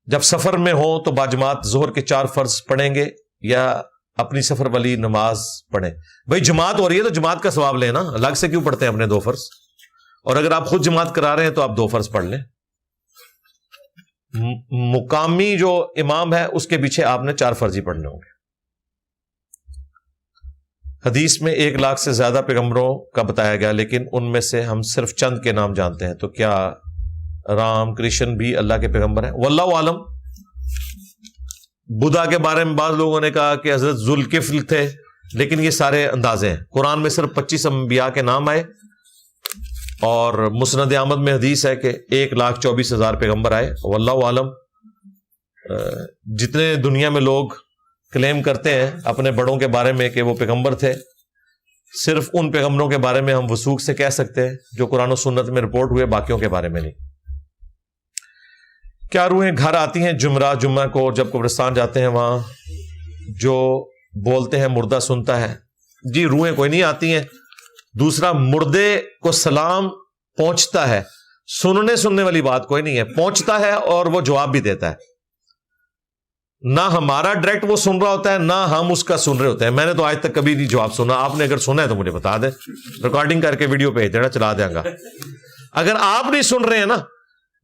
جب سفر میں ہو تو باجماعت ظہر کے 4 فرض پڑھیں گے یا اپنی سفر والی نماز پڑھیں؟ بھائی جماعت ہو رہی ہے تو جماعت کا ثواب لیں نا, الگ سے کیوں پڑھتے ہیں اپنے 2 فرض؟ اور اگر آپ خود جماعت کرا رہے ہیں تو آپ 2 فرض پڑھ لیں. مقامی جو امام ہے اس کے پیچھے آپ نے 4 فرض ہی پڑھنے ہوں گے. حدیث میں 1 لاکھ سے زیادہ پیغمبروں کا بتایا گیا, لیکن ان میں سے ہم صرف چند کے نام جانتے ہیں, تو کیا رام کرشن بھی اللہ کے پیغمبر ہیں؟ واللہ عالم. بدھا کے بارے میں بعض لوگوں نے کہا کہ حضرت ذوالکفل تھے, لیکن یہ سارے اندازے ہیں. قرآن میں صرف 25 انبیاء کے نام آئے, اور مسند احمد میں حدیث ہے کہ 1,24,000 پیغمبر آئے. واللہ عالم. جتنے دنیا میں لوگ کلیم کرتے ہیں اپنے بڑوں کے بارے میں کہ وہ پیغمبر تھے, صرف ان پیغمبروں کے بارے میں ہم وثوق سے کہہ سکتے ہیں جو قرآن و سنت میں رپورٹ ہوئے, باقیوں کے بارے میں نہیں. کیا روحیں گھر آتی ہیں جمعہ کو جب قبرستان جاتے ہیں وہاں جو بولتے ہیں مردہ سنتا ہے؟ جی روحیں کوئی نہیں آتی ہیں. دوسرا, مردے کو سلام پہنچتا ہے, سننے والی بات کوئی نہیں ہے, پہنچتا ہے اور وہ جواب بھی دیتا ہے. نہ ہمارا ڈائریکٹ وہ سن رہا ہوتا ہے نہ ہم اس کا سن رہے ہوتے ہیں. میں نے تو آج تک کبھی نہیں جواب سنا. آپ نے اگر سنا ہے تو مجھے بتا دیں, ریکارڈنگ کر کے ویڈیو بھیج دینا, چلا دیں گا. اگر آپ نہیں سن رہے ہیں نا,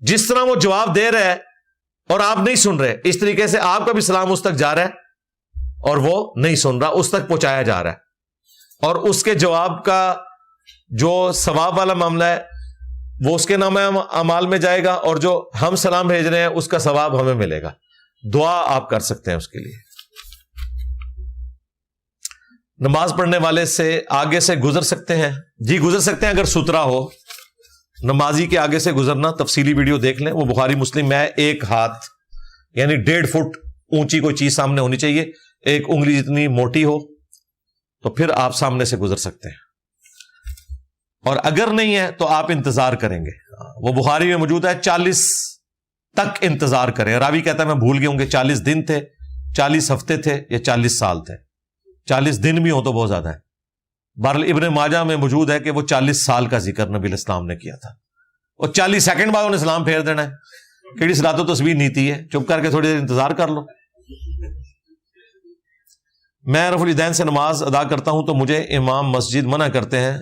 جس طرح وہ جواب دے رہا ہے اور آپ نہیں سن رہے, اس طریقے سے آپ کا بھی سلام اس تک جا رہا ہے اور وہ نہیں سن رہا, اس تک پہنچایا جا رہا ہے, اور اس کے جواب کا جو ثواب والا معاملہ ہے وہ اس کے نام اعمال میں جائے گا, اور جو ہم سلام بھیج رہے ہیں اس کا ثواب ہمیں ملے گا. دعا آپ کر سکتے ہیں اس کے لیے. نماز پڑھنے والے سے آگے سے گزر سکتے ہیں؟ جی گزر سکتے ہیں اگر ستھرا ہو. نمازی کے آگے سے گزرنا تفصیلی ویڈیو دیکھ لیں, وہ بخاری مسلم میں 1 ہاتھ یعنی 1.5 فٹ اونچی کوئی چیز سامنے ہونی چاہیے, 1 انگلی جتنی موٹی ہو, تو پھر آپ سامنے سے گزر سکتے ہیں. اور اگر نہیں ہے تو آپ انتظار کریں گے. وہ بخاری میں موجود ہے 40 تک انتظار کریں. راوی کہتا ہے میں بھول گیا ہوں کہ 40 دن تھے, 40 ہفتے تھے یا 40 سال تھے. 40 دن بھی ہو تو بہت زیادہ ہے. بہرحال ابن ماجہ میں موجود ہے کہ وہ 40 سال کا ذکر نبی علیہ السلام نے کیا تھا, اور 40 سیکنڈ بعد انہیں سلام پھیر دینا ہے. کیڑی صلاۃ و تسبیح نیتی ہے, چپ کر کے تھوڑی دیر انتظار کر لو. میں رفع الیدین سے نماز ادا کرتا ہوں تو مجھے امام مسجد منع کرتے ہیں.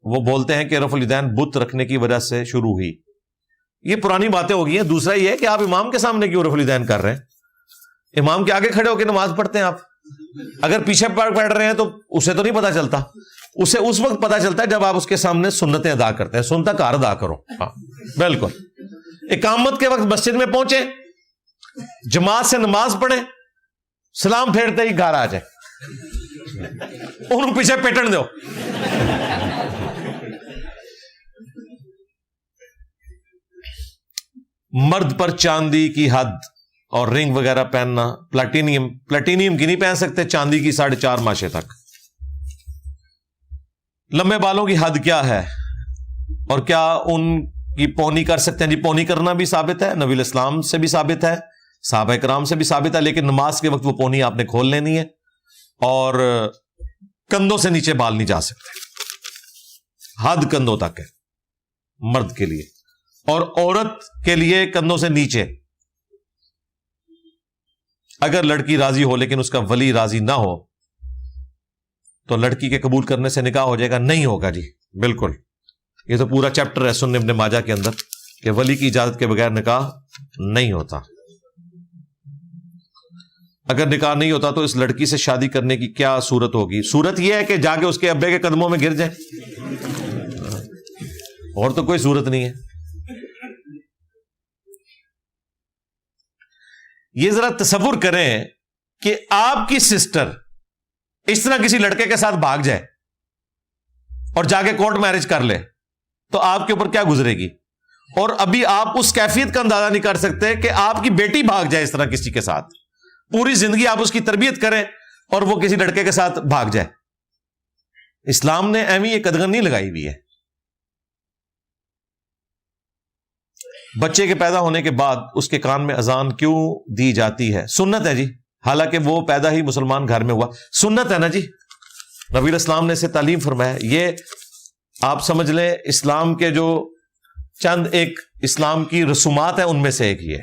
وہ بولتے ہیں کہ رفع الیدین بت رکھنے کی وجہ سے شروع ہوئی. یہ پرانی باتیں ہو گئی ہیں. دوسرا یہ ہے کہ آپ امام کے سامنے کیوں رفع الیدین کر رہے ہیں؟ امام کے آگے کھڑے ہو کے نماز پڑھتے ہیں آپ. اگر پیچھے پڑھ رہے ہیں تو اسے تو نہیں پتا چلتا, اسے اس وقت پتا چلتا ہے جب آپ اس کے سامنے سنتیں ادا کرتے ہیں. سنتا کار ادا کرو. ہاں بالکل. اقامت کے وقت مسجد میں پہنچے, جماعت سے نماز پڑھیں, سلام پھیرتے ہی گھر آ جائے, انہوں پیچھے پیٹن دو. مرد پر چاندی کی حد اور رنگ وغیرہ پہننا, پلاٹینیم کی نہیں پہن سکتے, چاندی کی 4.5 ماشے تک. لمبے بالوں کی حد کیا ہے اور کیا ان کی پونی کر سکتے ہیں؟ جی پونی کرنا بھی ثابت ہے, نبی علیہ السلام سے بھی ثابت ہے, صحابہ کرام سے بھی ثابت ہے, لیکن نماز کے وقت وہ پونی آپ نے کھول لینی ہے, اور کندھوں سے نیچے بال نہیں جا سکتے. حد کندھوں تک ہے مرد کے لیے, اور عورت کے لیے کندھوں سے نیچے. اگر لڑکی راضی ہو لیکن اس کا ولی راضی نہ ہو تو لڑکی کے قبول کرنے سے نکاح ہو جائے گا؟ نہیں ہوگا جی, بالکل. یہ تو پورا چیپٹر ہے سنن ابن ماجہ کے اندر کہ ولی کی اجازت کے بغیر نکاح نہیں ہوتا. اگر نکاح نہیں ہوتا تو اس لڑکی سے شادی کرنے کی کیا صورت ہوگی؟ صورت یہ ہے کہ جا کے اس کے ابے کے قدموں میں گر جائے, اور تو کوئی صورت نہیں ہے. یہ ذرا تصور کریں کہ آپ کی سسٹر اس طرح کسی لڑکے کے ساتھ بھاگ جائے اور جا کے کورٹ میرج کر لے تو آپ کے اوپر کیا گزرے گی. اور ابھی آپ اس کیفیت کا اندازہ نہیں کر سکتے کہ آپ کی بیٹی بھاگ جائے اس طرح کسی کے ساتھ. پوری زندگی آپ اس کی تربیت کریں اور وہ کسی لڑکے کے ساتھ بھاگ جائے. اسلام نے اہمی یہ قدغن نہیں لگائی ہوئی ہے. بچے کے پیدا ہونے کے بعد اس کے کان میں اذان کیوں دی جاتی ہے؟ سنت ہے جی, حالانکہ وہ پیدا ہی مسلمان گھر میں ہوا. سنت ہے نا جی, نبی علیہ السلام نے اسے تعلیم فرمایا. یہ آپ سمجھ لیں اسلام کے جو چند ایک اسلام کی رسومات ہیں ان میں سے ایک ہی ہے.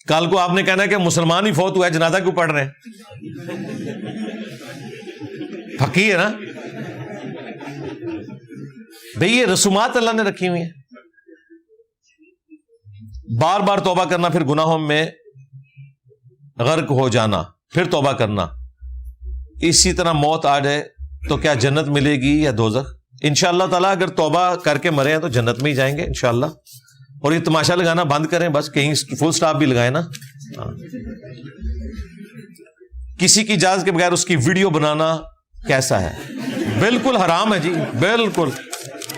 کل کو آپ نے کہنا ہے کہ مسلمان ہی فوت ہوا ہے, جنازہ کیوں پڑھ رہے ہیں؟ پکی ہے نا بھئی, یہ رسومات اللہ نے رکھی ہوئی ہیں. بار بار توبہ کرنا, پھر گناہوں میں غرق ہو جانا, پھر توبہ کرنا, اسی طرح موت آ جائے تو کیا جنت ملے گی یا دوزخ؟ انشاءاللہ تعالیٰ اگر توبہ کر کے مرے ہیں تو جنت میں ہی جائیں گے انشاءاللہ. اور یہ تماشا لگانا بند کریں, بس کہیں فل سٹاپ بھی لگائیں نا. کسی کی اجازت کے بغیر اس کی ویڈیو بنانا کیسا ہے؟ بالکل حرام ہے جی, بالکل.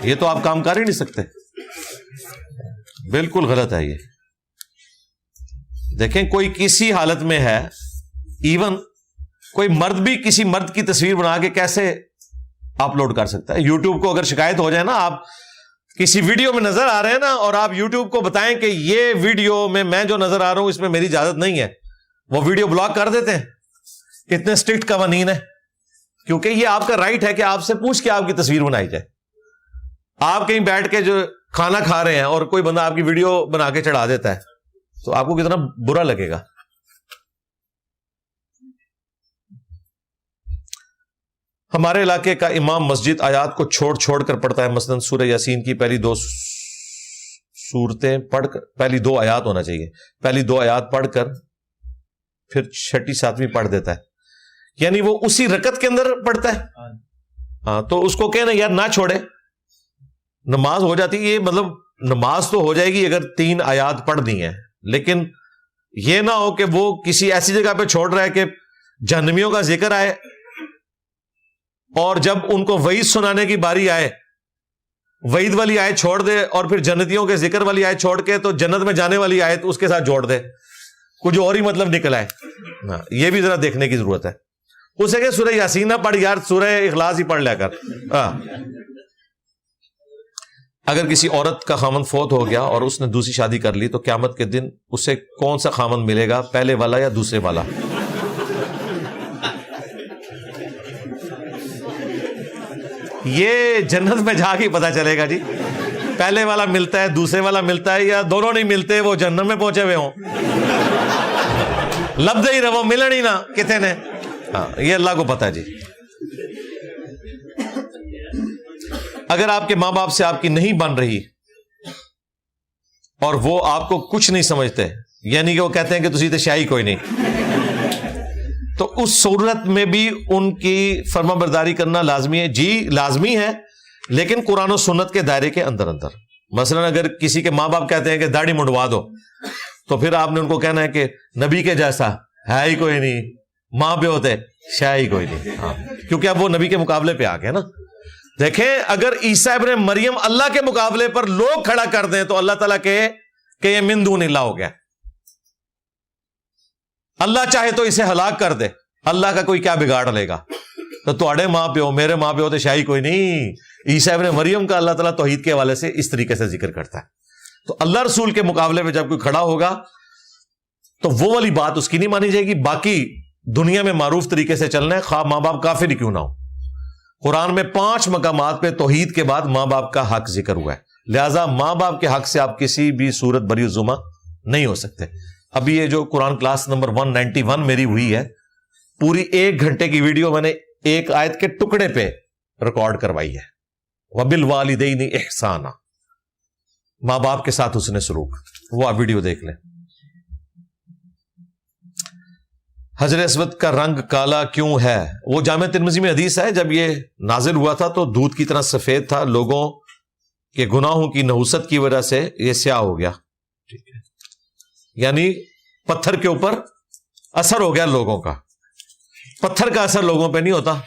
یہ تو آپ کام کر ہی نہیں سکتے, بالکل غلط ہے یہ. دیکھیں کوئی کسی حالت میں ہے, ایون کوئی مرد بھی کسی مرد کی تصویر بنا کے کیسے اپلوڈ کر سکتا ہے؟ یوٹیوب کو اگر شکایت ہو جائے نا, آپ کسی ویڈیو میں نظر آ رہے ہیں نا اور آپ یوٹیوب کو بتائیں کہ یہ ویڈیو میں جو نظر آ رہا ہوں اس میں میری اجازت نہیں ہے, وہ ویڈیو بلاک کر دیتے ہیں. اتنے اسٹرکٹ قوانین ہیں, کیونکہ یہ آپ کا رائٹ ہے کہ آپ سے پوچھ کے آپ کی تصویر بنائی جائے. آپ کہیں بیٹھ کے جو کھانا کھا رہے ہیں اور کوئی بندہ آپ کی ویڈیو بنا کے چڑھا دیتا ہے تو آپ کو کتنا برا لگے گا. ہمارے علاقے کا امام مسجد آیات کو چھوڑ کر پڑھتا ہے. مثلا سورہ یاسین کی پہلی 2 سورتیں پڑھ کر, پہلی 2 آیات ہونا چاہیے, پہلی 2 آیات پڑھ کر پھر 6 7ویں پڑھ دیتا ہے, یعنی وہ اسی رکعت کے اندر پڑھتا ہے. ہاں, تو اس کو کہنا یار نہ چھوڑے, نماز ہو جاتی ہے. یہ مطلب نماز تو ہو جائے گی اگر 3 آیات پڑھ دی ہیں, لیکن یہ نہ ہو کہ وہ کسی ایسی جگہ پہ چھوڑ رہا ہے کہ جہنمیوں کا ذکر آئے اور جب ان کو وعید سنانے کی باری آئے وعید والی آیت چھوڑ دے اور پھر جنتیوں کے ذکر والی آیت چھوڑ کے تو جنت میں جانے والی آیت اس کے ساتھ جوڑ دے, کچھ اور ہی مطلب نکل آئے. یہ بھی ذرا دیکھنے کی ضرورت ہے. اسے کہ سورہ یاسین نہ پڑھ یار، سورہ اخلاص ہی پڑھ لیا کر. اگر کسی عورت کا خامند فوت ہو گیا اور اس نے دوسری شادی کر لی تو قیامت کے دن اسے کون سا خامند ملے گا، پہلے والا یا دوسرے والا؟ یہ جنت میں جا کے پتا چلے گا جی، پہلے والا ملتا ہے دوسرے والا ملتا ہے، یا دونوں نہیں ملتے، وہ جنت میں پہنچے ہوئے ہوں. لب دے ہی رہو، ملن ہی نہ کتنے نے. ہاں یہ اللہ کو پتا ہے جی. اگر آپ کے ماں باپ سے آپ کی نہیں بن رہی اور وہ آپ کو کچھ نہیں سمجھتے، یعنی کہ وہ کہتے ہیں کہ تسی تے شاہی کوئی نہیں، تو اس صورت میں بھی ان کی فرما برداری کرنا لازمی ہے. جی لازمی ہے، لیکن قرآن و سنت کے دائرے کے اندر اندر. مثلا اگر کسی کے ماں باپ کہتے ہیں کہ داڑھی منڈوا دو، تو پھر آپ نے ان کو کہنا ہے کہ نبی کے جیسا ہے ہی کوئی نہیں، ماں پہ ہوتے شاہ ہی کوئی نہیں. ہاں کیونکہ اب وہ نبی کے مقابلے پہ آ گئے نا. دیکھیں اگر عیسیٰ ابن مریم اللہ کے مقابلے پر لوگ کھڑا کر دیں تو اللہ تعالیٰ کہے کہ یہ من دون اللہ ہو گیا. اللہ چاہے تو اسے ہلاک کر دے، اللہ کا کوئی کیا بگاڑ لے گا. تو تھوڑے ماں پہ ہو میرے ماں پہ ہو تو شاہی کوئی نہیں. عیسیٰ ابن مریم کا اللہ تعالیٰ توحید کے حوالے سے اس طریقے سے ذکر کرتا ہے. تو اللہ رسول کے مقابلے میں جب کوئی کھڑا ہوگا تو وہ والی بات اس کی نہیں مانی جائے گی. باقی دنیا میں معروف طریقے سے چلنا ہے، خواہ ماں باپ کافر ہی کیوں نہ ہو. قرآن میں 5 مقامات پہ توحید کے بعد ماں باپ کا حق ذکر ہوا ہے، لہذا ماں باپ کے حق سے آپ کسی بھی صورت بری الزما نہیں ہو سکتے. ابھی یہ جو قرآن کلاس نمبر 191 میری ہوئی ہے، پوری 1 گھنٹے کی ویڈیو میں نے ایک آیت کے ٹکڑے پہ ریکارڈ کروائی ہے. وَبِالْوَالِدَيْنِ إِحْسَانًا، ماں باپ کے ساتھ حسن سلوک. وہ آپ ویڈیو دیکھ لیں. حجر اسود کا رنگ کالا کیوں ہے؟ وہ جامع ترمذی میں حدیث ہے، جب یہ نازل ہوا تھا تو دودھ کی طرح سفید تھا، لوگوں کے گناہوں کی نحوست کی وجہ سے یہ سیاہ ہو گیا. یعنی پتھر کے اوپر اثر ہو گیا لوگوں کا. پتھر کا اثر لوگوں پہ نہیں ہوتا.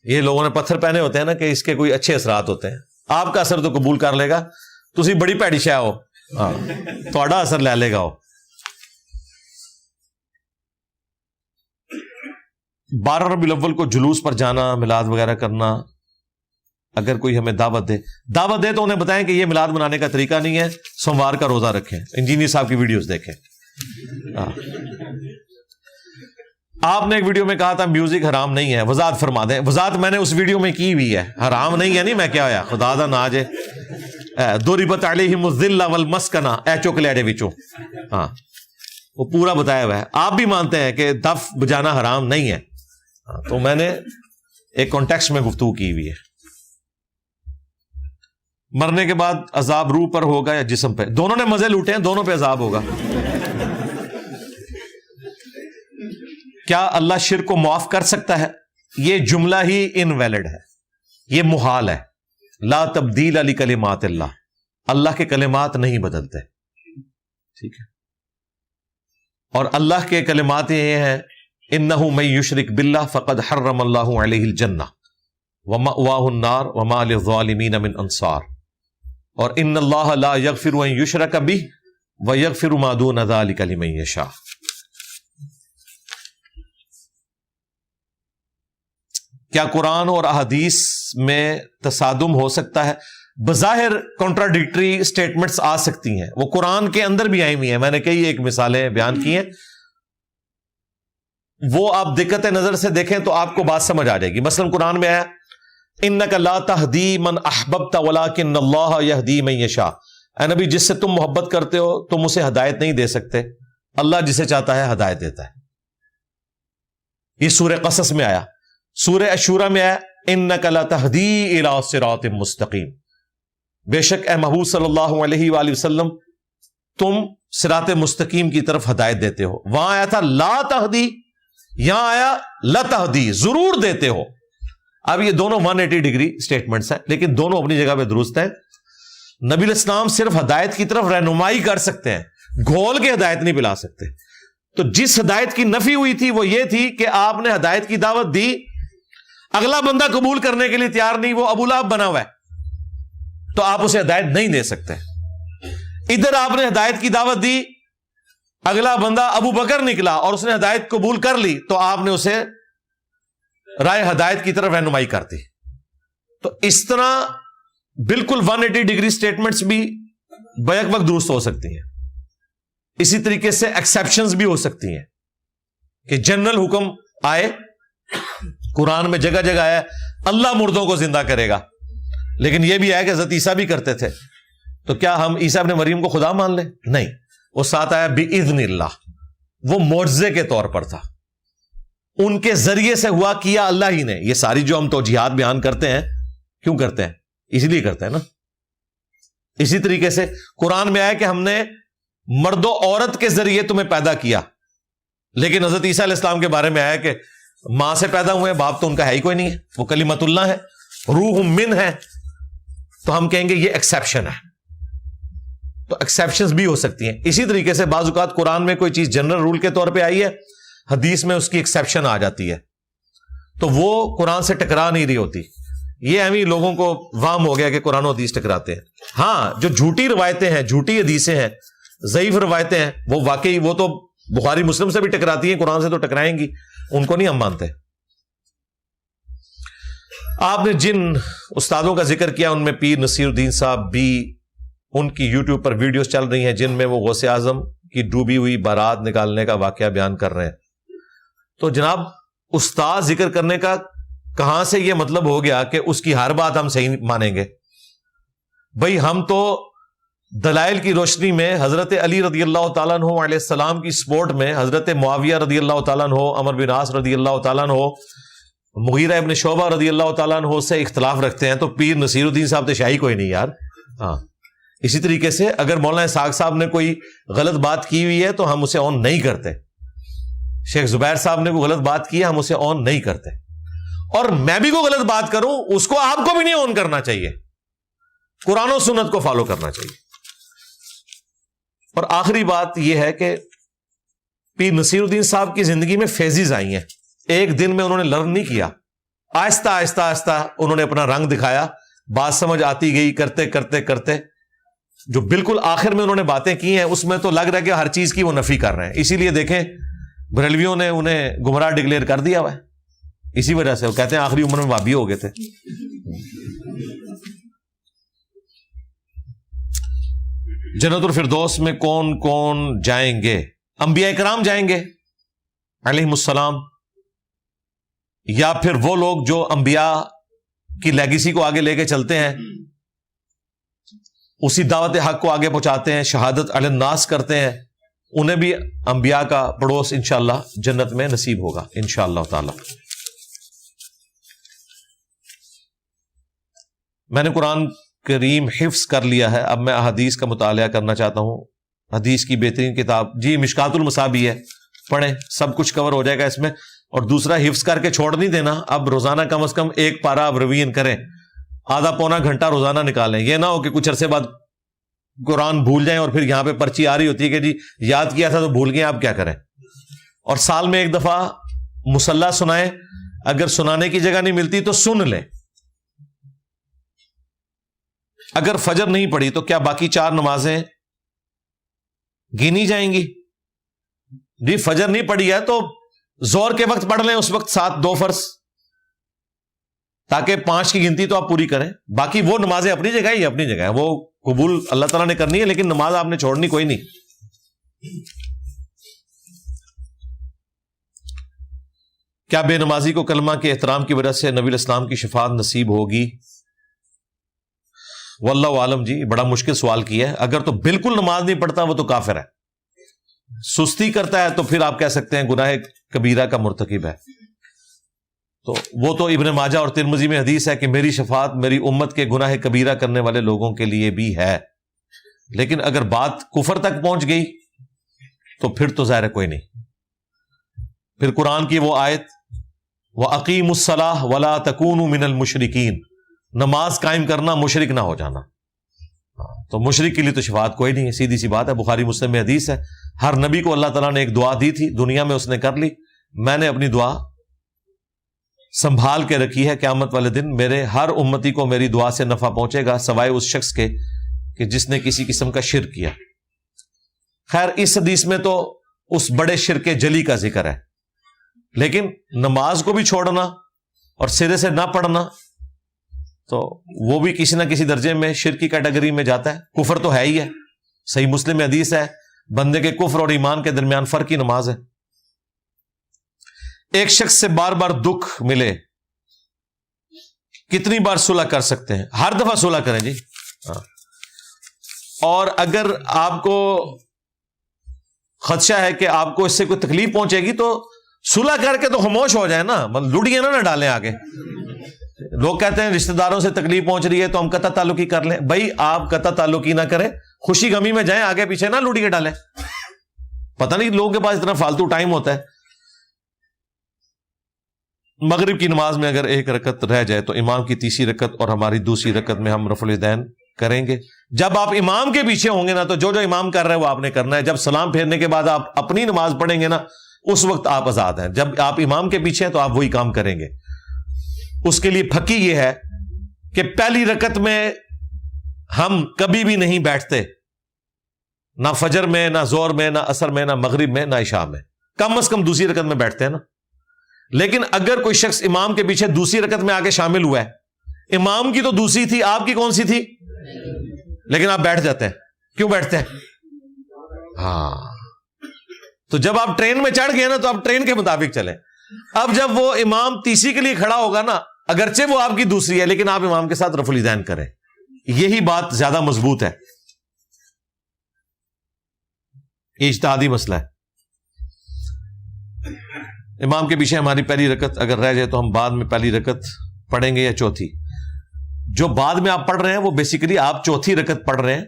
یہ لوگوں نے پتھر پہنے ہوتے ہیں نا کہ اس کے کوئی اچھے اثرات ہوتے ہیں. آپ کا اثر تو قبول کر لے گا، تسی بڑی پیڑی شے ہو، تھوڑا اثر لے لے گا. ہو 12 ربیع الاول کو جلوس پر جانا، میلاد وغیرہ کرنا، اگر کوئی ہمیں دعوت دے تو انہیں بتائیں کہ یہ میلاد منانے کا طریقہ نہیں ہے، سوموار کا روزہ رکھیں، انجینئر صاحب کی ویڈیوز دیکھیں. آپ نے ایک ویڈیو میں کہا تھا میوزک حرام نہیں ہے، وضاحت فرما دیں. وضاحت میں نے اس ویڈیو میں کی ہوئی ہے، حرام نہیں ہے. نہیں میں کیا ہوا خدا دا نا جے ضربت علیہم الذلہ والمسکنہ اے چوکلے دے وچوں. ہاں وہ پورا بتایا ہوا ہے. آپ بھی مانتے ہیں کہ دف بجانا حرام نہیں ہے، تو میں نے ایک کانٹیکسٹ میں گفتگو کی ہوئی ہے. مرنے کے بعد عذاب روح پر ہوگا یا جسم پہ؟ دونوں نے مزے لوٹے ہیں، دونوں پہ عذاب ہوگا. کیا اللہ شرک کو معاف کر سکتا ہے؟ یہ جملہ ہی انویلڈ ہے، یہ محال ہے. لا تبدیل لکلمات اللہ، اللہ کے کلمات نہیں بدلتے. ٹھیک ہے، اور اللہ کے کلمات یہ ہیں انہ من یشرک باللہ فقد حرم اللہ علیہ الجنہ ومأواہ النار وما للظالمین من انصار، اور ان اللہ لا یغفر ان یشرک بہ ویغفر ما دون ذلک لمن یشاء. کیا قرآن اور احادیث میں تصادم ہو سکتا ہے؟ بظاہر کنٹراڈکٹری سٹیٹمنٹس آ سکتی ہیں، وہ قرآن کے اندر بھی آئی ہوئی ہیں. میں نے کئی ایک مثالیں بیان کی ہیں، وہ آپ دقت نظر سے دیکھیں تو آپ کو بات سمجھ آ جائے گی. مثلا قرآن میں ہے انک لا تہدی من احببت ولکن اللہ یہدی من یشاء. اے نبی جس سے تم محبت کرتے ہو تم اسے ہدایت نہیں دے سکتے، اللہ جسے چاہتا ہے ہدایت دیتا ہے. یہ سورہ قصص میں آیا. سورہ اشورا میں آیا انک لتہدی الی صراط مستقیم، بے شک اے محبوب صلی اللہ علیہ وآلہ وسلم تم صراط مستقیم کی طرف ہدایت دیتے ہو. وہاں آیا تھا لا تہدی، یہاں آیا لتہدی، ضرور دیتے ہو. اب یہ دونوں 180 ڈگری سٹیٹمنٹس ہیں، لیکن دونوں اپنی جگہ پہ درست ہیں. نبی علیہ السلام صرف ہدایت کی طرف رہنمائی کر سکتے ہیں، گھول کے ہدایت نہیں پلا سکتے. تو جس ہدایت کی نفی ہوئی تھی وہ یہ تھی کہ آپ نے ہدایت کی دعوت دی، اگلا بندہ قبول کرنے کے لیے تیار نہیں، وہ ابو لہب بنا ہوا ہے، تو آپ اسے ہدایت نہیں دے سکتے. ادھر آپ نے ہدایت کی دعوت دی، اگلا بندہ ابو بکر نکلا اور اس نے ہدایت قبول کر لی، تو آپ نے اسے رائے ہدایت کی طرف رہنمائی کرتی. تو اس طرح بالکل 180 ڈگری سٹیٹمنٹس بھی بیک وقت درست ہو سکتی ہیں. اسی طریقے سے ایکسیپشنز بھی ہو سکتی ہیں کہ جنرل حکم آئے, قرآن میں جگہ جگہ آیا اللہ مردوں کو زندہ کرے گا, لیکن یہ بھی ہے کہ حضرت عیسیٰ بھی کرتے تھے, تو کیا ہم عیسیٰ ابن مریم کو خدا مان لیں؟ نہیں. وہ ساتھ آیا بِإِذْنِ اللہ, وہ معجزے کے طور پر تھا, ان کے ذریعے سے ہوا, کیا اللہ ہی نے. یہ ساری جو ہم توجیہات بیان کرتے ہیں کیوں کرتے ہیں؟ اسی لیے کرتے ہیں نا. اسی طریقے سے قرآن میں آیا کہ ہم نے مرد و عورت کے ذریعے تمہیں پیدا کیا, لیکن حضرت عیسیٰ علیہ السلام کے بارے میں آیا کہ ماں سے پیدا ہوئے, باپ تو ان کا ہے ہی کوئی نہیں ہے, وہ کلمت اللہ ہے, روح من ہے. تو ہم کہیں گے یہ ایکسیپشن ہے. تو ایکسیپشنز بھی ہو سکتی ہیں. اسی طریقے سے بعض اوقات قرآن میں کوئی چیز جنرل رول کے طور پہ آئی ہے, حدیث میں اس کی ایکسیپشن آ جاتی ہے, تو وہ قرآن سے ٹکرا نہیں رہی ہوتی. یہ ہمیں لوگوں کو وہم ہو گیا کہ قرآن و حدیث ٹکراتے ہیں. ہاں, جو جھوٹی روایتیں ہیں, جھوٹی حدیثیں ہیں, ضعیف روایتیں ہیں, وہ واقعی وہ تو بخاری مسلم سے بھی ٹکراتی ہیں, قرآن سے تو ٹکرائیں گی, ان کو نہیں ہم مانتے. آپ نے جن استادوں کا ذکر کیا ان میں پیر نصیر الدین صاحب بھی, ان کی یوٹیوب پر ویڈیوز چل رہی ہیں جن میں وہ غوث اعظم کی ڈوبی ہوئی بارات نکالنے کا واقعہ بیان کر رہے ہیں. تو جناب استاد ذکر کرنے کا کہاں سے یہ مطلب ہو گیا کہ اس کی ہر بات ہم صحیح مانیں گے؟ بھئی ہم تو دلائل کی روشنی میں حضرت علی رضی اللہ تعالیٰ عنہ علیہ السلام کی سپورٹ میں حضرت معاویہ رضی اللہ تعالیٰ عنہ, عمر بن عاص رضی اللہ تعالیٰ عنہ, مغیرہ ابن شعبہ رضی اللہ تعالیٰ عنہ سے اختلاف رکھتے ہیں. تو پیر نصیر الدین صاحب تو شاہی کوئی نہیں یار. ہاں, اسی طریقے سے اگر مولانا اسحاق صاحب نے کوئی غلط بات کی ہوئی ہے تو ہم اسے آن نہیں کرتے. شیخ زبیر صاحب نے کوئی غلط بات کی ہے, ہم اسے آن نہیں کرتے. اور میں بھی کوئی غلط بات کروں, اس کو آپ کو بھی نہیں آن کرنا چاہیے, قرآن و سنت کو فالو کرنا چاہیے. اور آخری بات یہ ہے کہ پیر نصیر الدین صاحب کی زندگی میں فیزز آئی ہیں. ایک دن میں انہوں نے لرن نہیں کیا, آہستہ آہستہ آہستہ انہوں نے اپنا رنگ دکھایا, بات سمجھ آتی گئی, کرتے کرتے کرتے جو بالکل آخر میں انہوں نے باتیں کی ہیں اس میں تو لگ رہا ہے کہ ہر چیز کی وہ نفی کر رہے ہیں. اسی لیے دیکھیں بریلویوں نے انہیں گمراہ ڈکلیئر کر دیا ہوا ہے, اسی وجہ سے وہ کہتے ہیں آخری عمر میں وہابی ہو گئے تھے. جنت الفردوس میں کون کون جائیں گے؟ انبیاء کرام جائیں گے علیہم السلام, یا پھر وہ لوگ جو انبیاء کی لیگیسی کو آگے لے کے چلتے ہیں, اسی دعوت حق کو آگے پہنچاتے ہیں, شہادت علی الناس کرتے ہیں, انہیں بھی انبیاء کا پڑوس انشاءاللہ جنت میں نصیب ہوگا انشاءاللہ تعالی. میں نے قرآن کریم حفظ کر لیا ہے, اب میں احادیث کا مطالعہ کرنا چاہتا ہوں. حدیث کی بہترین کتاب جی مشکات المصابیح ہے, پڑھیں, سب کچھ کور ہو جائے گا اس میں. اور دوسرا, حفظ کر کے چھوڑ نہیں دینا, اب روزانہ کم از کم ایک پارا اب روین کریں, آدھا پونا گھنٹہ روزانہ نکالیں. یہ نہ ہو کہ کچھ عرصے بعد قرآن بھول جائیں اور پھر یہاں پہ پرچی آ رہی ہوتی ہے کہ جی یاد کیا تھا تو بھول گئے, آپ کیا کریں. اور سال میں ایک دفعہ مصلی سنائیں, اگر سنانے کی جگہ نہیں ملتی تو سن لیں. اگر فجر نہیں پڑی تو کیا باقی 4 نمازیں گنی جائیں گی؟ جی فجر نہیں پڑی ہے تو زور کے وقت پڑھ لیں, اس وقت 7 2 فرض, تاکہ 5 کی گنتی تو آپ پوری کریں. باقی وہ نمازیں اپنی جگہ ہی اپنی جگہ ہے, وہ قبول اللہ تعالیٰ نے کرنی ہے, لیکن نماز آپ نے چھوڑنی کوئی نہیں. کیا بے نمازی کو کلمہ کے احترام کی وجہ سے نبی الاسلام کی شفاعت نصیب ہوگی؟ واللہ عالم جی, بڑا مشکل سوال کیا ہے. اگر تو بالکل نماز نہیں پڑھتا وہ تو کافر ہے, سستی کرتا ہے تو پھر آپ کہہ سکتے ہیں گناہ کبیرہ کا مرتکب ہے. تو وہ تو ابن ماجہ اور ترمذی میں حدیث ہے کہ میری شفاعت میری امت کے گناہ کبیرہ کرنے والے لوگوں کے لیے بھی ہے. لیکن اگر بات کفر تک پہنچ گئی تو پھر تو ظاہر ہے کوئی نہیں. پھر قرآن کی وہ آیت وَأَقِيمُوا الصَّلَاةَ وَلَا تَكُونُوا مِنَ الْمُشْرِكِينَ, نماز قائم کرنا, مشرک نہ ہو جانا. تو مشرک کے لیے تو شفاعت کوئی نہیں ہے, سیدھی سی بات ہے. بخاری مسلم میں حدیث ہے, ہر نبی کو اللہ تعالیٰ نے ایک دعا دی تھی, دنیا میں اس نے کر لی, میں نے اپنی دعا سنبھال کے رکھی ہے. قیامت والے دن میرے ہر امتی کو میری دعا سے نفع پہنچے گا سوائے اس شخص کے کہ جس نے کسی قسم کا شرک کیا. خیر اس حدیث میں تو اس بڑے شرک جلی کا ذکر ہے, لیکن نماز کو بھی چھوڑنا اور سرے سے نہ پڑھنا تو وہ بھی کسی نہ کسی درجے میں شرک کی کیٹیگری میں جاتا ہے. کفر تو ہے ہی ہے. صحیح مسلم میں حدیث ہے بندے کے کفر اور ایمان کے درمیان فرق کی نماز ہے. ایک شخص سے بار بار دکھ ملے کتنی بار صلح کر سکتے ہیں؟ ہر دفعہ صلح کریں جی. اور اگر آپ کو خدشہ ہے کہ آپ کو اس سے کوئی تکلیف پہنچے گی تو صلح کر کے تو خاموش ہو جائیں نا، لڑیے نہ ڈالیں آگے. لوگ کہتے ہیں رشتہ داروں سے تکلیف پہنچ رہی ہے تو ہم قطع تعلقی کر لیں. بھائی آپ قطع تعلقی نہ کریں، خوشی غمی میں جائیں، آگے پیچھے نہ لڑیے ڈالیں. پتہ نہیں لوگوں کے پاس اتنا فالتو ٹائم ہوتا ہے. مغرب کی نماز میں اگر ایک رکعت رہ جائے تو امام کی تیسری رکعت اور ہماری دوسری رکعت میں ہم رفع الیدین کریں گے. جب آپ امام کے پیچھے ہوں گے نا تو جو امام کر رہے ہیں وہ آپ نے کرنا ہے. جب سلام پھیرنے کے بعد آپ اپنی نماز پڑھیں گے نا اس وقت آپ آزاد ہیں. جب آپ امام کے پیچھے ہیں تو آپ وہی کام کریں گے. اس کے لیے پھکی یہ ہے کہ پہلی رکعت میں ہم کبھی بھی نہیں بیٹھتے، نہ فجر میں، نہ ظہر میں، نہ عصر میں، نہ مغرب میں، نہ عشاء میں. کم از کم دوسری رکعت میں بیٹھتے ہیں نا. لیکن اگر کوئی شخص امام کے پیچھے دوسری رکعت میں آگے شامل ہوا ہے، امام کی تو دوسری تھی، آپ کی کون سی تھی، لیکن آپ بیٹھ جاتے ہیں. کیوں بیٹھتے ہیں؟ ہاں، تو جب آپ ٹرین میں چڑھ گئے نا تو آپ ٹرین کے مطابق چلیں. اب جب وہ امام تیسری کے لیے کھڑا ہوگا نا، اگرچہ وہ آپ کی دوسری ہے لیکن آپ امام کے ساتھ رفع الیدین کریں. یہی بات زیادہ مضبوط ہے. یہ اجتہادی مسئلہ ہے. امام کے پیچھے ہماری پہلی رکعت اگر رہ جائے تو ہم بعد میں پہلی رکعت پڑھیں گے یا چوتھی. جو بعد میں آپ پڑھ رہے ہیں وہ بیسیکلی آپ چوتھی رکعت پڑھ رہے ہیں،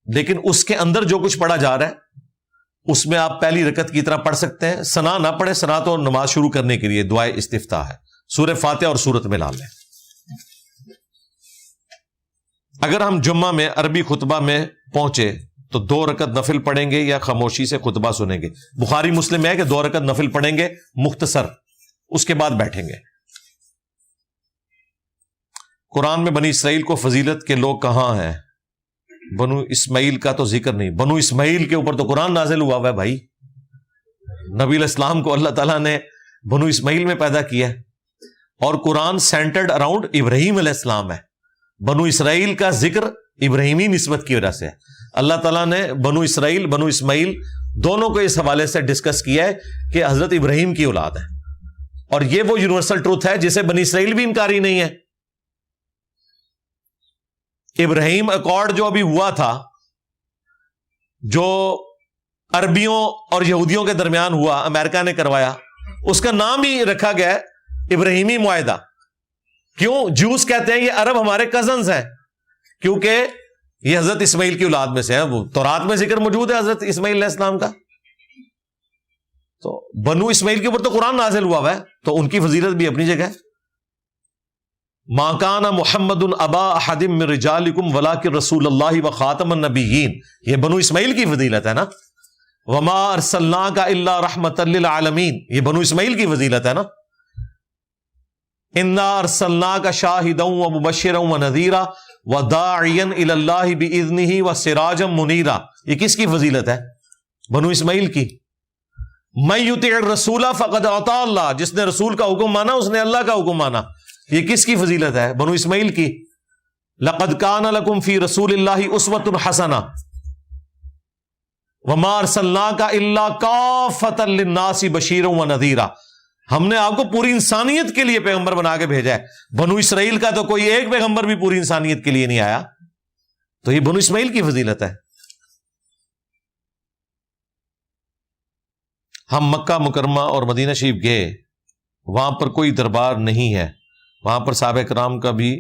لیکن اس کے اندر جو کچھ پڑھا جا رہا ہے اس میں آپ پہلی رکعت کی طرح پڑھ سکتے ہیں. ثنا نہ پڑھے، ثنا تو نماز شروع کرنے کے لیے دعائے استفتاح ہے. سورہ فاتحہ اور سورت میں لا لیں. اگر ہم جمعہ میں عربی خطبہ میں پہنچے تو 2 رکعت نفل پڑھیں گے یا خاموشی سے خطبہ سنیں گے؟ بخاری مسلم ہے کہ 2 رکعت نفل پڑھیں گے مختصر، اس کے بعد بیٹھیں گے. قرآن میں بنی اسرائیل کو فضیلت کے لوگ کہاں ہیں؟ بنو اسماعیل کا تو ذکر نہیں. بنو اسماعیل کے اوپر تو قرآن نازل ہوا ہے بھائی. نبی علیہ السلام کو اللہ تعالیٰ نے بنو اسماعیل میں پیدا کیا ہے، اور قرآن سینٹرڈ اراؤنڈ ابراہیم علیہ السلام ہے. بنو اسرائیل کا ذکر ابراہیمی نسبت کی وجہ سے ہے. اللہ تعالیٰ نے بنو اسرائیل، بنو اسماعیل دونوں کو اس حوالے سے ڈسکس کیا ہے کہ حضرت ابراہیم کی اولاد ہے. اور یہ وہ یونیورسل ٹروتھ ہے جسے بنی اسرائیل بھی انکاری نہیں ہے. ابراہیم اکارڈ جو ابھی ہوا تھا، جو عربیوں اور یہودیوں کے درمیان ہوا، امریکہ نے کروایا، اس کا نام ہی رکھا گیا ہے ابراہیمی معاہدہ. کیوں؟ جوس کہتے ہیں یہ عرب ہمارے کزنز ہیں، کیونکہ یہ حضرت اسماعیل کی اولاد میں سے ہے. وہ تورات میں ذکر موجود ہے حضرت اسماعیل علیہ السلام کا. تو بنو اسماعیل کے اوپر تو قرآن نازل ہوا ہے، تو ان کی فضیلت بھی اپنی جگہ ہے. ما کان محمد ابا احد من رجالکم ولکن رسول اللہ وخاتم النبیین، یہ بنو اسماعیل کی فضیلت ہے نا. وما ارسلناک الا رحمۃ للعالمین، یہ بنو اسماعیل کی فضیلت ہے نا. انا ارسلناک شاہدا ومبشرا ونذیرا وداعیا الی اللہ باذنہ وسراجا منیرا، یہ کس کی فضیلت ہے؟ بنو اسماعیل کی. من یطع الرسول فقد اطاع اللہ، جس نے رسول کا حکم مانا اس نے اللہ کا حکم مانا. یہ کس کی فضیلت ہے؟ بنو اسماعیل کی. لقد کان لکم فی رسول اللہ اسوۃ حسنہ وما ارسلناک الا کافۃ للناس بشیرا ونذیرا، ہم نے آپ کو پوری انسانیت کے لیے پیغمبر بنا کے بھیجا ہے. بنو اسرائیل کا تو کوئی ایک پیغمبر بھی پوری انسانیت کے لیے نہیں آیا. تو یہ بنو اسماعیل کی فضیلت ہے. ہم مکہ مکرمہ اور مدینہ شریف گئے، وہاں پر کوئی دربار نہیں ہے، وہاں پر صحابہ کرام کا بھی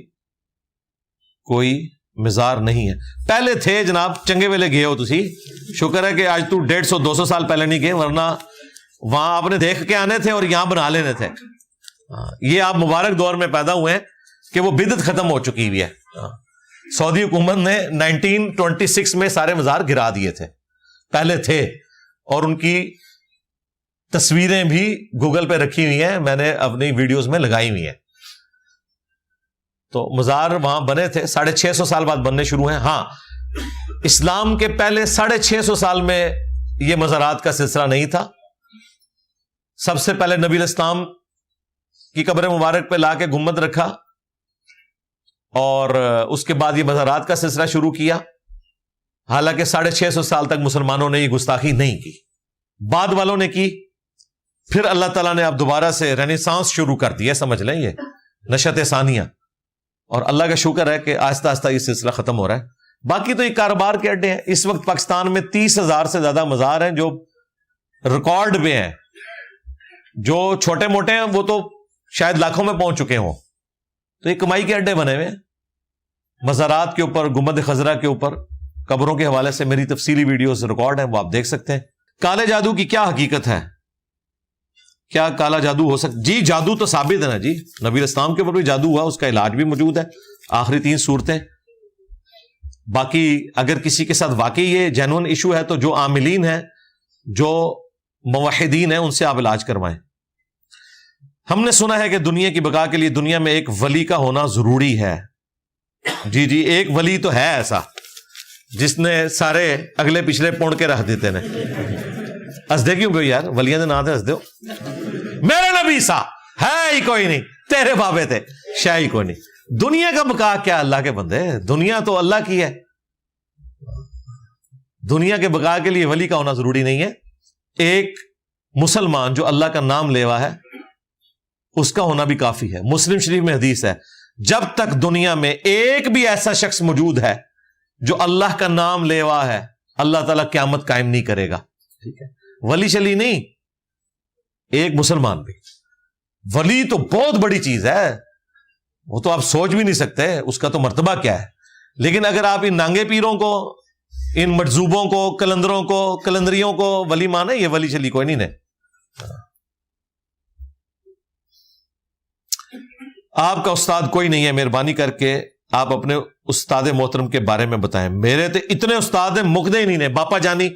کوئی مزار نہیں ہے. پہلے تھے جناب، چنگے ویلے گئے ہو تسی، شکر ہے کہ آج تو 150-200 سال پہلے نہیں گئے، ورنہ وہاں آپ نے دیکھ کے آنے تھے اور یہاں بنا لینے تھے. یہ آپ مبارک دور میں پیدا ہوئے ہیں کہ وہ بدعت ختم ہو چکی ہوئی ہے. سعودی حکومت نے 1926 میں سارے مزار گرا دیے تھے، پہلے تھے، اور ان کی تصویریں بھی گوگل پہ رکھی ہوئی ہیں، میں نے اپنی ویڈیوز میں لگائی ہوئی ہیں. تو مزار وہاں بنے تھے، 650 سال بعد بننے شروع ہیں. ہاں، اسلام کے پہلے 650 سال میں یہ مزارات کا سلسلہ نہیں تھا. سب سے پہلے نبی علیہ السلام کی قبر مبارک پہ لا کے گنبد رکھا اور اس کے بعد یہ مزارات کا سلسلہ شروع کیا. حالانکہ 650 سال تک مسلمانوں نے یہ گستاخی نہیں کی، بعد والوں نے کی. پھر اللہ تعالیٰ نے اب دوبارہ سے رینیسانس شروع کر دیا، سمجھ لیں، یہ نشت ثانیہ. اور اللہ کا شکر ہے کہ آہستہ آہستہ یہ سلسلہ ختم ہو رہا ہے. باقی تو یہ کاروبار کے اڈے ہیں. اس وقت پاکستان میں 30,000 سے زیادہ مزار ہیں جو ریکارڈ میں ہیں. جو چھوٹے موٹے ہیں وہ تو شاید لاکھوں میں پہنچ چکے ہوں. تو یہ کمائی کے اڈے بنے ہوئے ہیں. مزارات کے اوپر، گنبد خضرا کے اوپر، قبروں کے حوالے سے میری تفصیلی ویڈیوز ریکارڈ ہیں، وہ آپ دیکھ سکتے ہیں. کالے جادو کی کیا حقیقت ہے؟ کیا کالا جادو ہو سکتا؟ جی جادو تو ثابت ہے نا جی. نبی اسلام کے اوپر بھی جادو ہوا، اس کا علاج بھی موجود ہے، آخری 3 صورتیں. باقی اگر کسی کے ساتھ واقعی یہ جینون ایشو ہے تو جو عاملین ہیں، جو موحدین ہیں، ان سے آپ علاج کروائیں. ہم نے سنا ہے کہ دنیا کی بقا کے لیے دنیا میں ایک ولی کا ہونا ضروری ہے. جی جی، ایک ولی تو ہے ایسا جس نے سارے اگلے پچھلے پونڈ کے رکھ دیتے نے. ہسدے کیوں گے یار؟ ولیاں دے نام تے ہس دیو. میرے نبی سا ہے ہی کوئی نہیں، تیرے بابے تھے شاہ ہی کوئی نہیں. دنیا کا بقا کیا اللہ کے بندے؟ دنیا تو اللہ کی ہے. دنیا کے بقا کے لیے ولی کا ہونا ضروری نہیں ہے. ایک مسلمان جو اللہ کا نام لیوا ہے اس کا ہونا بھی کافی ہے. مسلم شریف میں حدیث ہے، جب تک دنیا میں ایک بھی ایسا شخص موجود ہے جو اللہ کا نام لیوا ہے، اللہ تعالیٰ قیامت قائم نہیں کرے گا. ٹھیک ہے، ولی شلی نہیں، ایک مسلمان بھی. ولی تو بہت بڑی چیز ہے، وہ تو آپ سوچ بھی نہیں سکتے اس کا تو مرتبہ کیا ہے. لیکن اگر آپ ان نانگے پیروں کو، ان مجذوبوں کو، کلندروں کو، کلندریوں کو ولی مانے، یہ ولی شلی کوئی نہیں. آپ کا استاد کوئی نہیں ہے، مہربانی کر کے آپ اپنے استاد محترم کے بارے میں بتائیں. میرے تو اتنے استاد ہیں مکدے ہی نہیں نے. باپا جانی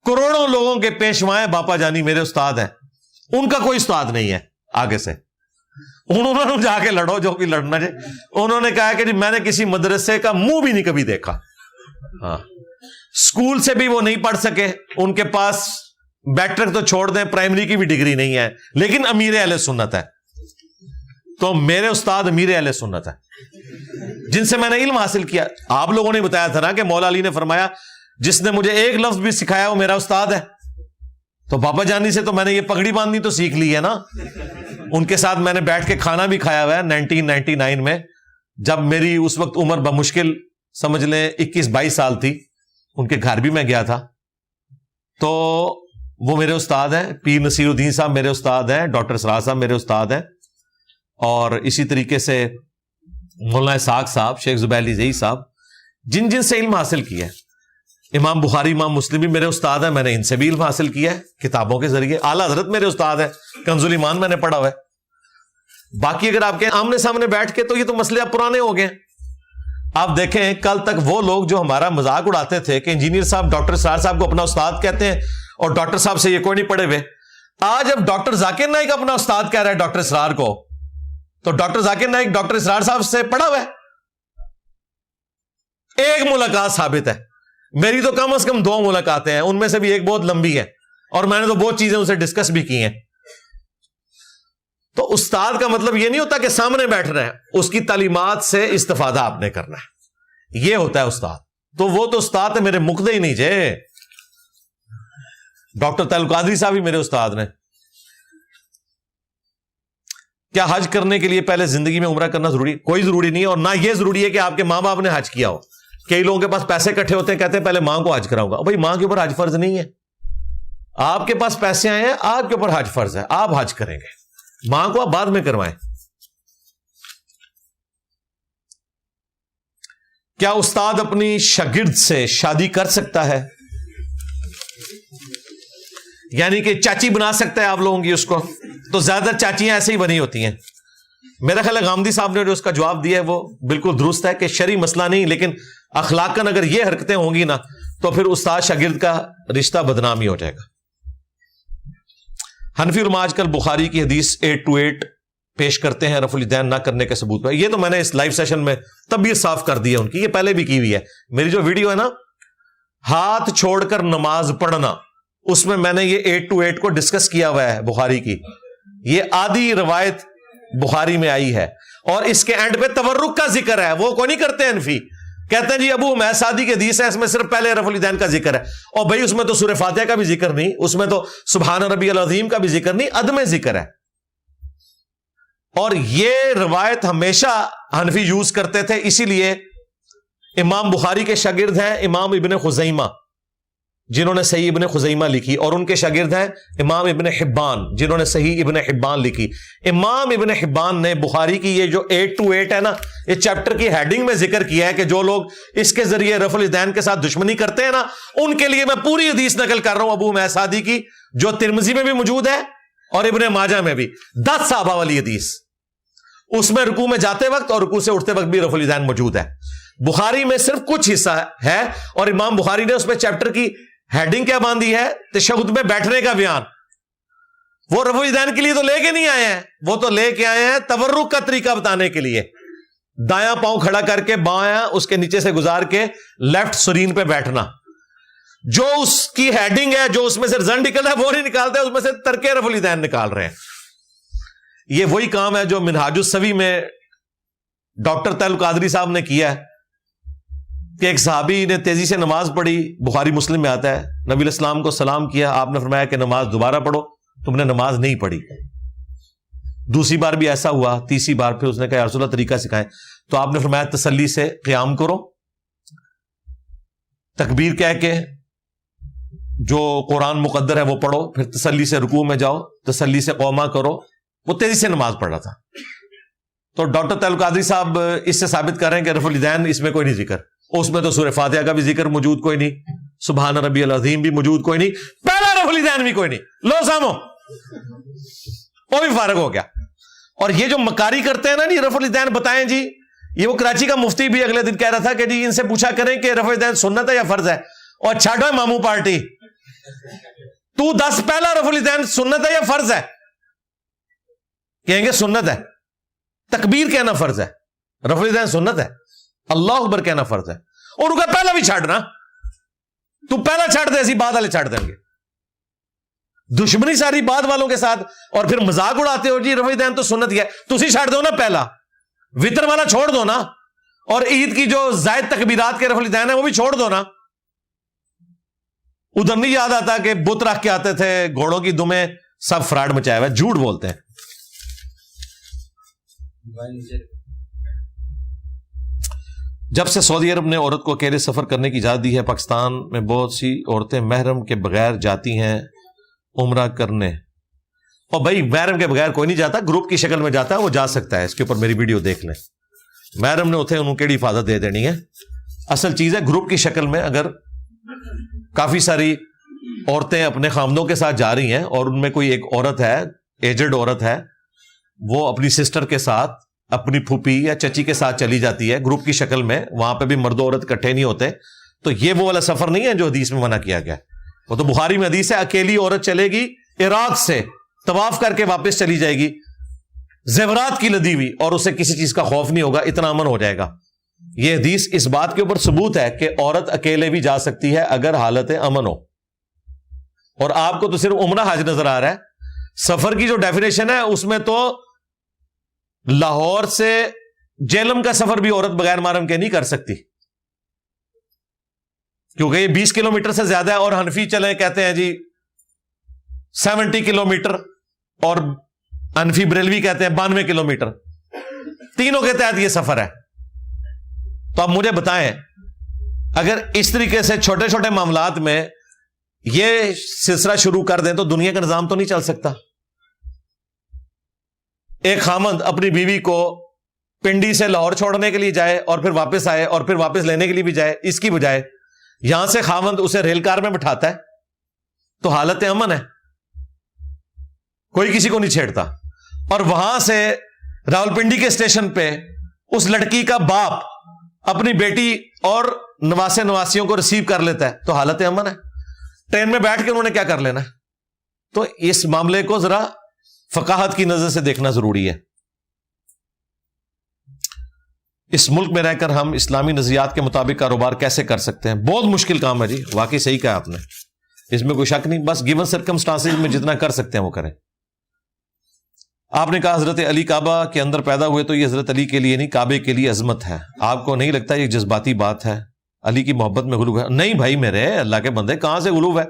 کروڑوں لوگوں کے پیشوائے باپا جانی میرے استاد ہیں. ان کا کوئی استاد نہیں ہے آگے سے. انہوں نے جا کے لڑو جو بھی لڑنا ہے. انہوں نے کہا کہ جی میں نے کسی مدرسے کا منہ بھی نہیں کبھی دیکھا. ہاں، اسکول سے بھی وہ نہیں پڑھ سکے. ان کے پاس بیٹرک تو چھوڑ دیں، پرائمری کی بھی ڈگری نہیں ہے، لیکن امیر اہل سنت ہے. تو میرے استاد امیر اہل سنت ہے جن سے میں نے علم حاصل کیا. آپ لوگوں نے بتایا تھا نا کہ مولا علی نے فرمایا جس نے مجھے ایک لفظ بھی سکھایا وہ میرا استاد ہے. تو باپا جانی سے تو میں نے یہ پگڑی باندھنی تو سیکھ لی ہے نا. ان کے ساتھ میں نے بیٹھ کے کھانا بھی کھایا ہوا ہے 1999 میں، جب میری اس وقت عمر بمشکل سمجھ لیں 21-22 سال تھی. ان کے گھر بھی میں گیا تھا. تو وہ میرے استاد ہیں. پیر نصیر الدین صاحب میرے استاد ہیں، ڈاکٹر اسرار صاحب میرے استاد ہیں، اور اسی طریقے سے مولانا اسحاق صاحب، شیخ زبیر علی زئی صاحب، جن جن سے علم حاصل کیا ہے. امام بخاری، امام مسلم بھی میرے استاد ہیں، میں نے ان سے بھی علم حاصل کیا ہے کتابوں کے ذریعے. اعلیٰ حضرت میرے استاد ہیں، کنز الایمان میں نے پڑھا ہوا ہے. باقی اگر آپ کے آمنے سامنے بیٹھ کے تو یہ تو مسئلے اب پرانے ہو گئے. آپ دیکھیں کل تک وہ لوگ جو ہمارا مذاق اڑاتے تھے کہ انجینئر صاحب ڈاکٹر اسرار صاحب کو اپنا استاد کہتے ہیں اور ڈاکٹر صاحب سے یہ کوئی نہیں پڑھے ہوئے، آج اب ڈاکٹر ذاکر نائک اپنا استاد کہہ رہا ہے ڈاکٹر اسرار کو، تو ڈاکٹر ذاکر نائک ڈاکٹر اسرار صاحب سے پڑھا ہوا ہے. ایک ملاقات ثابت ہے. میری تو کم از کم 2 ملاقاتیں ہیں، ان میں سے بھی ایک بہت لمبی ہے، اور میں نے تو بہت چیزیں اسے ڈسکس بھی کی ہیں. تو استاد کا مطلب یہ نہیں ہوتا کہ سامنے بیٹھ رہے ہیں، اس کی تعلیمات سے استفادہ آپ نے کرنا ہے، یہ ہوتا ہے استاد. تو وہ تو استاد ہے میرے مقدے ہی نہیں جے. ڈاکٹر تعلق قادری صاحب بھی میرے استاد نے. کیا حج کرنے کے لیے پہلے زندگی میں عمرہ کرنا ضروری؟ کوئی ضروری نہیں، اور نہ یہ ضروری ہے کہ آپ کے ماں باپ نے حج کیا ہو. کئی لوگوں کے پاس پیسے اکٹھے ہوتے ہیں، کہتے ہیں پہلے ماں کو حج کراؤں گا. بھائی ماں کے اوپر حج فرض نہیں ہے. آپ کے پاس پیسے آئے ہیں، آپ کے اوپر حج فرض ہے، آپ حج کریں گے. ماں کو آپ بعد میں کروائیں. کیا استاد اپنی شاگرد سے شادی کر سکتا ہے؟ یعنی کہ چاچی بنا سکتا ہے آپ لوگوں کی اس کو؟ تو زیادہ تر چاچیاں ایسے ہی بنی ہوتی ہیں. میرا خیال ہے غامدی صاحب نے جو اس کا جواب دیا ہے وہ بالکل درست ہے کہ شرعی مسئلہ نہیں، لیکن اخلاقاً اگر یہ حرکتیں ہوں گی نا تو پھر استاد شاگرد کا رشتہ بدنامی ہو جائے گا. حنفی علماء آج کل بخاری کی حدیث 828 پیش کرتے ہیں رفع الیدین نہ کرنے کے ثبوت پر. یہ تو میں نے اس لائیو سیشن میں طبیعت صاف کر دی ہے ان کی، یہ پہلے بھی کی ہوئی ہے. میری جو ویڈیو ہے نا، ہاتھ چھوڑ کر نماز پڑھنا، اس میں نے یہ 8 to 8 کو ڈسکس کیا ہوا ہے بخاری کی. یہ آدھی روایت بخاری میں آئی ہے, اور اس کے اینڈ پہ تورک کا ذکر ہے. وہ کوئی نہیں کرتے حنفی, کہتے ہیں جی ابو حمید سعدی کے حدیث ہے, اس میں صرف پہلے رفع الیدین کا ذکر ہے. اور بھائی اس میں تو سورہ فاتحہ کا بھی ذکر نہیں, اس میں تو سبحان ربی العظیم کا بھی ذکر نہیں, عدم ذکر ہے. اور یہ روایت ہمیشہ حنفی یوز کرتے تھے. اسی لیے امام بخاری کے شاگرد ہیں امام ابن خزیمہ, جنہوں نے صحیح ابن خزیمہ لکھی, اور ان کے شاگرد ہیں امام ابن حبان, جنہوں نے صحیح ابن حبان لکھی. امام ابن حبان نے بخاری کی یہ جو 8 to 8 ہے نا, یہ چیپٹر کی ہیڈنگ میں ذکر کیا ہے کہ جو لوگ اس کے ذریعے رفع الیدین کے ساتھ دشمنی کرتے ہیں نا, ان کے لیے میں پوری حدیث نقل کر رہا ہوں ابو حمید سعدی کی, جو ترمذی میں بھی موجود ہے اور ابن ماجہ میں بھی. 10 صحابہ والی حدیث, اس میں رکوع میں جاتے وقت اور رکوع سے اٹھتے وقت بھی رفع الیدین موجود ہے. بخاری میں صرف کچھ حصہ ہے, اور امام بخاری نے اس میں چیپٹر کی ہیڈنگ کیا باندھی ہے, تشہد میں بیٹھنے کا بیان. وہ رفع الیدین کے لیے تو لے کے نہیں آئے ہیں, وہ تو لے کے آئے ہیں تورک کا طریقہ بتانے کے لیے. دایاں پاؤں کھڑا کر کے بایاں اس کے نیچے سے گزار کے لیفٹ سرین پہ بیٹھنا. جو اس کی ہیڈنگ ہے, جو اس میں سے رزلٹ نکل رہا ہے وہ نہیں نکالتے, اس میں سے ترک رفع الیدین نکال رہے ہیں. یہ وہی کام ہے جو منہاج السوی میں ڈاکٹر طیب القادری صاحب نے کیا ہے, کہ ایک صحابی نے تیزی سے نماز پڑھی, بخاری مسلم میں آتا ہے, نبی علیہ السلام کو سلام کیا, آپ نے فرمایا کہ نماز دوبارہ پڑھو, تم نے نماز نہیں پڑھی. دوسری بار بھی ایسا ہوا, تیسری بار پھر اس نے کہا یا رسول اللہ طریقہ سکھائیں, تو آپ نے فرمایا تسلی سے قیام کرو, تکبیر کہہ کے جو قرآن مقدر ہے وہ پڑھو, پھر تسلی سے رکوع میں جاؤ, تسلی سے قوما کرو. وہ تیزی سے نماز پڑھ رہا تھا. تو ڈاکٹر طیب القادری صاحب اس سے ثابت کر رہے ہیں کہ رفع الیدین اس میں کوئی نہیں ذکر, اس میں تو سورہ فاتحہ کا بھی ذکر موجود کوئی نہیں, سبحان ربی العظیم بھی موجود کوئی نہیں, پہلا رفع الیدین بھی کوئی نہیں. لو سامو, وہ بھی فارغ ہو گیا. اور یہ جو مکاری کرتے ہیں نا جی, رفع الیدین بتائیں جی, یہ وہ کراچی کا مفتی بھی اگلے دن کہہ رہا تھا کہ جی ان سے پوچھا کریں کہ رفع الیدین سنت ہے یا فرض ہے, اور چھاٹو مامو پارٹی, تو 10 پہلا رفع الیدین سنت ہے یا فرض ہے, کہیں گے سنت ہے. تکبیر کہنا فرض ہے, رفع الیدین سنت ہے, اللہ اکبر کہنا فرض ہے. اور ان کا پہلا بھی چھاڑنا, تو پہلا چھاڑ دے, ایسی بعد والے چھاڑ دیں گے. دشمنی ساری بعد والوں کے ساتھ, اور پھر مذاق اڑاتے ہو جی رفع الیدین تو سنت ہی ہے, تسی چھاڑ دو نا پہلا, وطر والا چھوڑ دو نا, اور عید کی جو زائد تکبیرات کے رفع الیدین ہے وہ بھی چھوڑ دو نا. ادھر نہیں یاد آتا کہ بت رکھ کے آتے تھے, گھوڑوں کی دمیں, سب فراڈ مچایا ہوا ہے, جھوٹ بولتے ہیں. جب سے سعودی عرب نے عورت کو اکیلے سفر کرنے کی اجازت دی ہے, پاکستان میں بہت سی عورتیں محرم کے بغیر جاتی ہیں عمرہ کرنے. اور بھائی محرم کے بغیر کوئی نہیں جاتا, گروپ کی شکل میں جاتا ہے, وہ جا سکتا ہے. اس کے اوپر میری ویڈیو دیکھ لیں. محرم نے اتنے انہوں کی حفاظت دے دینی ہے. اصل چیز ہے گروپ کی شکل میں, اگر کافی ساری عورتیں اپنے خامدوں کے ساتھ جا رہی ہیں, اور ان میں کوئی ایک عورت ہے, ایجڈ عورت ہے, وہ اپنی سسٹر کے ساتھ, اپنی پھوپھی یا چچی کے ساتھ چلی جاتی ہے گروپ کی شکل میں, وہاں پہ بھی مرد و عورت اکٹھے نہیں ہوتے, تو یہ وہ والا سفر نہیں ہے جو حدیث میں منع کیا گیا. وہ تو بخاری میں حدیث ہے, اکیلی عورت چلے گی عراق سے, طواف کر کے واپس چلی جائے گی, زیورات کی لدی ہوئی, اور اسے کسی چیز کا خوف نہیں ہوگا, اتنا امن ہو جائے گا. یہ حدیث اس بات کے اوپر ثبوت ہے کہ عورت اکیلے بھی جا سکتی ہے اگر حالت امن ہو. اور آپ کو تو صرف عمرہ حج نظر آ رہا ہے. سفر کی جو ڈیفینیشن ہے اس میں تو لاہور سے جیلم کا سفر بھی عورت بغیر محرم کے نہیں کر سکتی, کیونکہ یہ 20 کلومیٹر سے زیادہ ہے. اور حنفی چلے کہتے ہیں جی 70 کلومیٹر, اور حنفی بریلوی کہتے ہیں 92 کلومیٹر, تینوں کے تحت یہ سفر ہے. تو آپ مجھے بتائیں, اگر اس طریقے سے چھوٹے چھوٹے معاملات میں یہ سلسلہ شروع کر دیں تو دنیا کا نظام تو نہیں چل سکتا. ایک خامند اپنی بیوی کو پنڈی سے لاہور چھوڑنے کے لیے جائے اور پھر واپس آئے اور پھر واپس لینے کے لیے بھی جائے, اس کی بجائے یہاں سے خامند اسے ریل کار میں بٹھاتا ہے, تو حالت امن ہے, کوئی کسی کو نہیں چھیڑتا. اور وہاں سے راولپنڈی کے اسٹیشن پہ اس لڑکی کا باپ اپنی بیٹی اور نواسے نواسیوں کو ریسیو کر لیتا ہے, تو حالت امن ہے. ٹرین میں بیٹھ کے انہوں نے کیا کر لینا ہے. تو اس معاملے کو ذرا فقاہت کی نظر سے دیکھنا ضروری ہے. اس ملک میں رہ کر ہم اسلامی نظریات کے مطابق کاروبار کیسے کر سکتے ہیں؟ بہت مشکل کام ہے جی, واقعی صحیح کہا آپ نے. اس میں کوئی شک نہیں، بس گیون سرکمسٹانسز میں جتنا کر سکتے ہیں وہ کریں۔ آپ نے کہا حضرت علی کعبہ کے اندر پیدا ہوئے، تو یہ حضرت علی کے لیے نہیں، کعبے کے لیے عظمت ہے، آپ کو نہیں لگتا یہ جذباتی بات ہے؟ علی کی محبت میں غلو ہے؟ نہیں بھائی میرے اللہ کے بندے، کہاں سے غلو ہے؟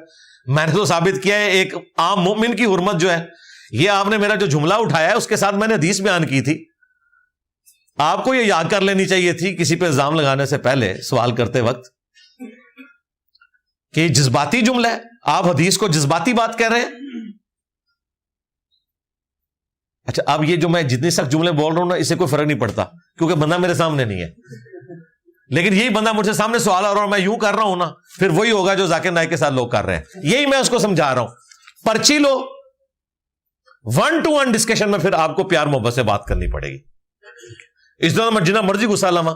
میں نے تو ثابت کیا ہے ایک عام مومن کی حرمت جو ہے، یہ آپ نے میرا جو جملہ اٹھایا ہے اس کے ساتھ میں نے حدیث بیان کی تھی، آپ کو یہ یاد کر لینی چاہیے تھی کسی پہ الزام لگانے سے پہلے، سوال کرتے وقت، کہ یہ جذباتی جملہ ہے، آپ حدیث کو جذباتی بات کہہ رہے ہیں۔ اچھا اب یہ جو میں جتنی سخت جملے بول رہا ہوں نا، اس سے کوئی فرق نہیں پڑتا کیونکہ بندہ میرے سامنے نہیں ہے، لیکن یہی بندہ مجھ سے سامنے سوال آ رہا اور میں یوں کر رہا ہوں نا، پھر وہی ہوگا جو ذاکر نائک کے ساتھ لوگ کر رہے ہیں۔ یہی میں اس کو سمجھا رہا ہوں، پرچی لو، 1 to 1 ڈسکشن میں پھر آپ کو پیار محبت سے بات کرنی پڑے گی۔ اس طرح میں جتنا مرضی غصہ لما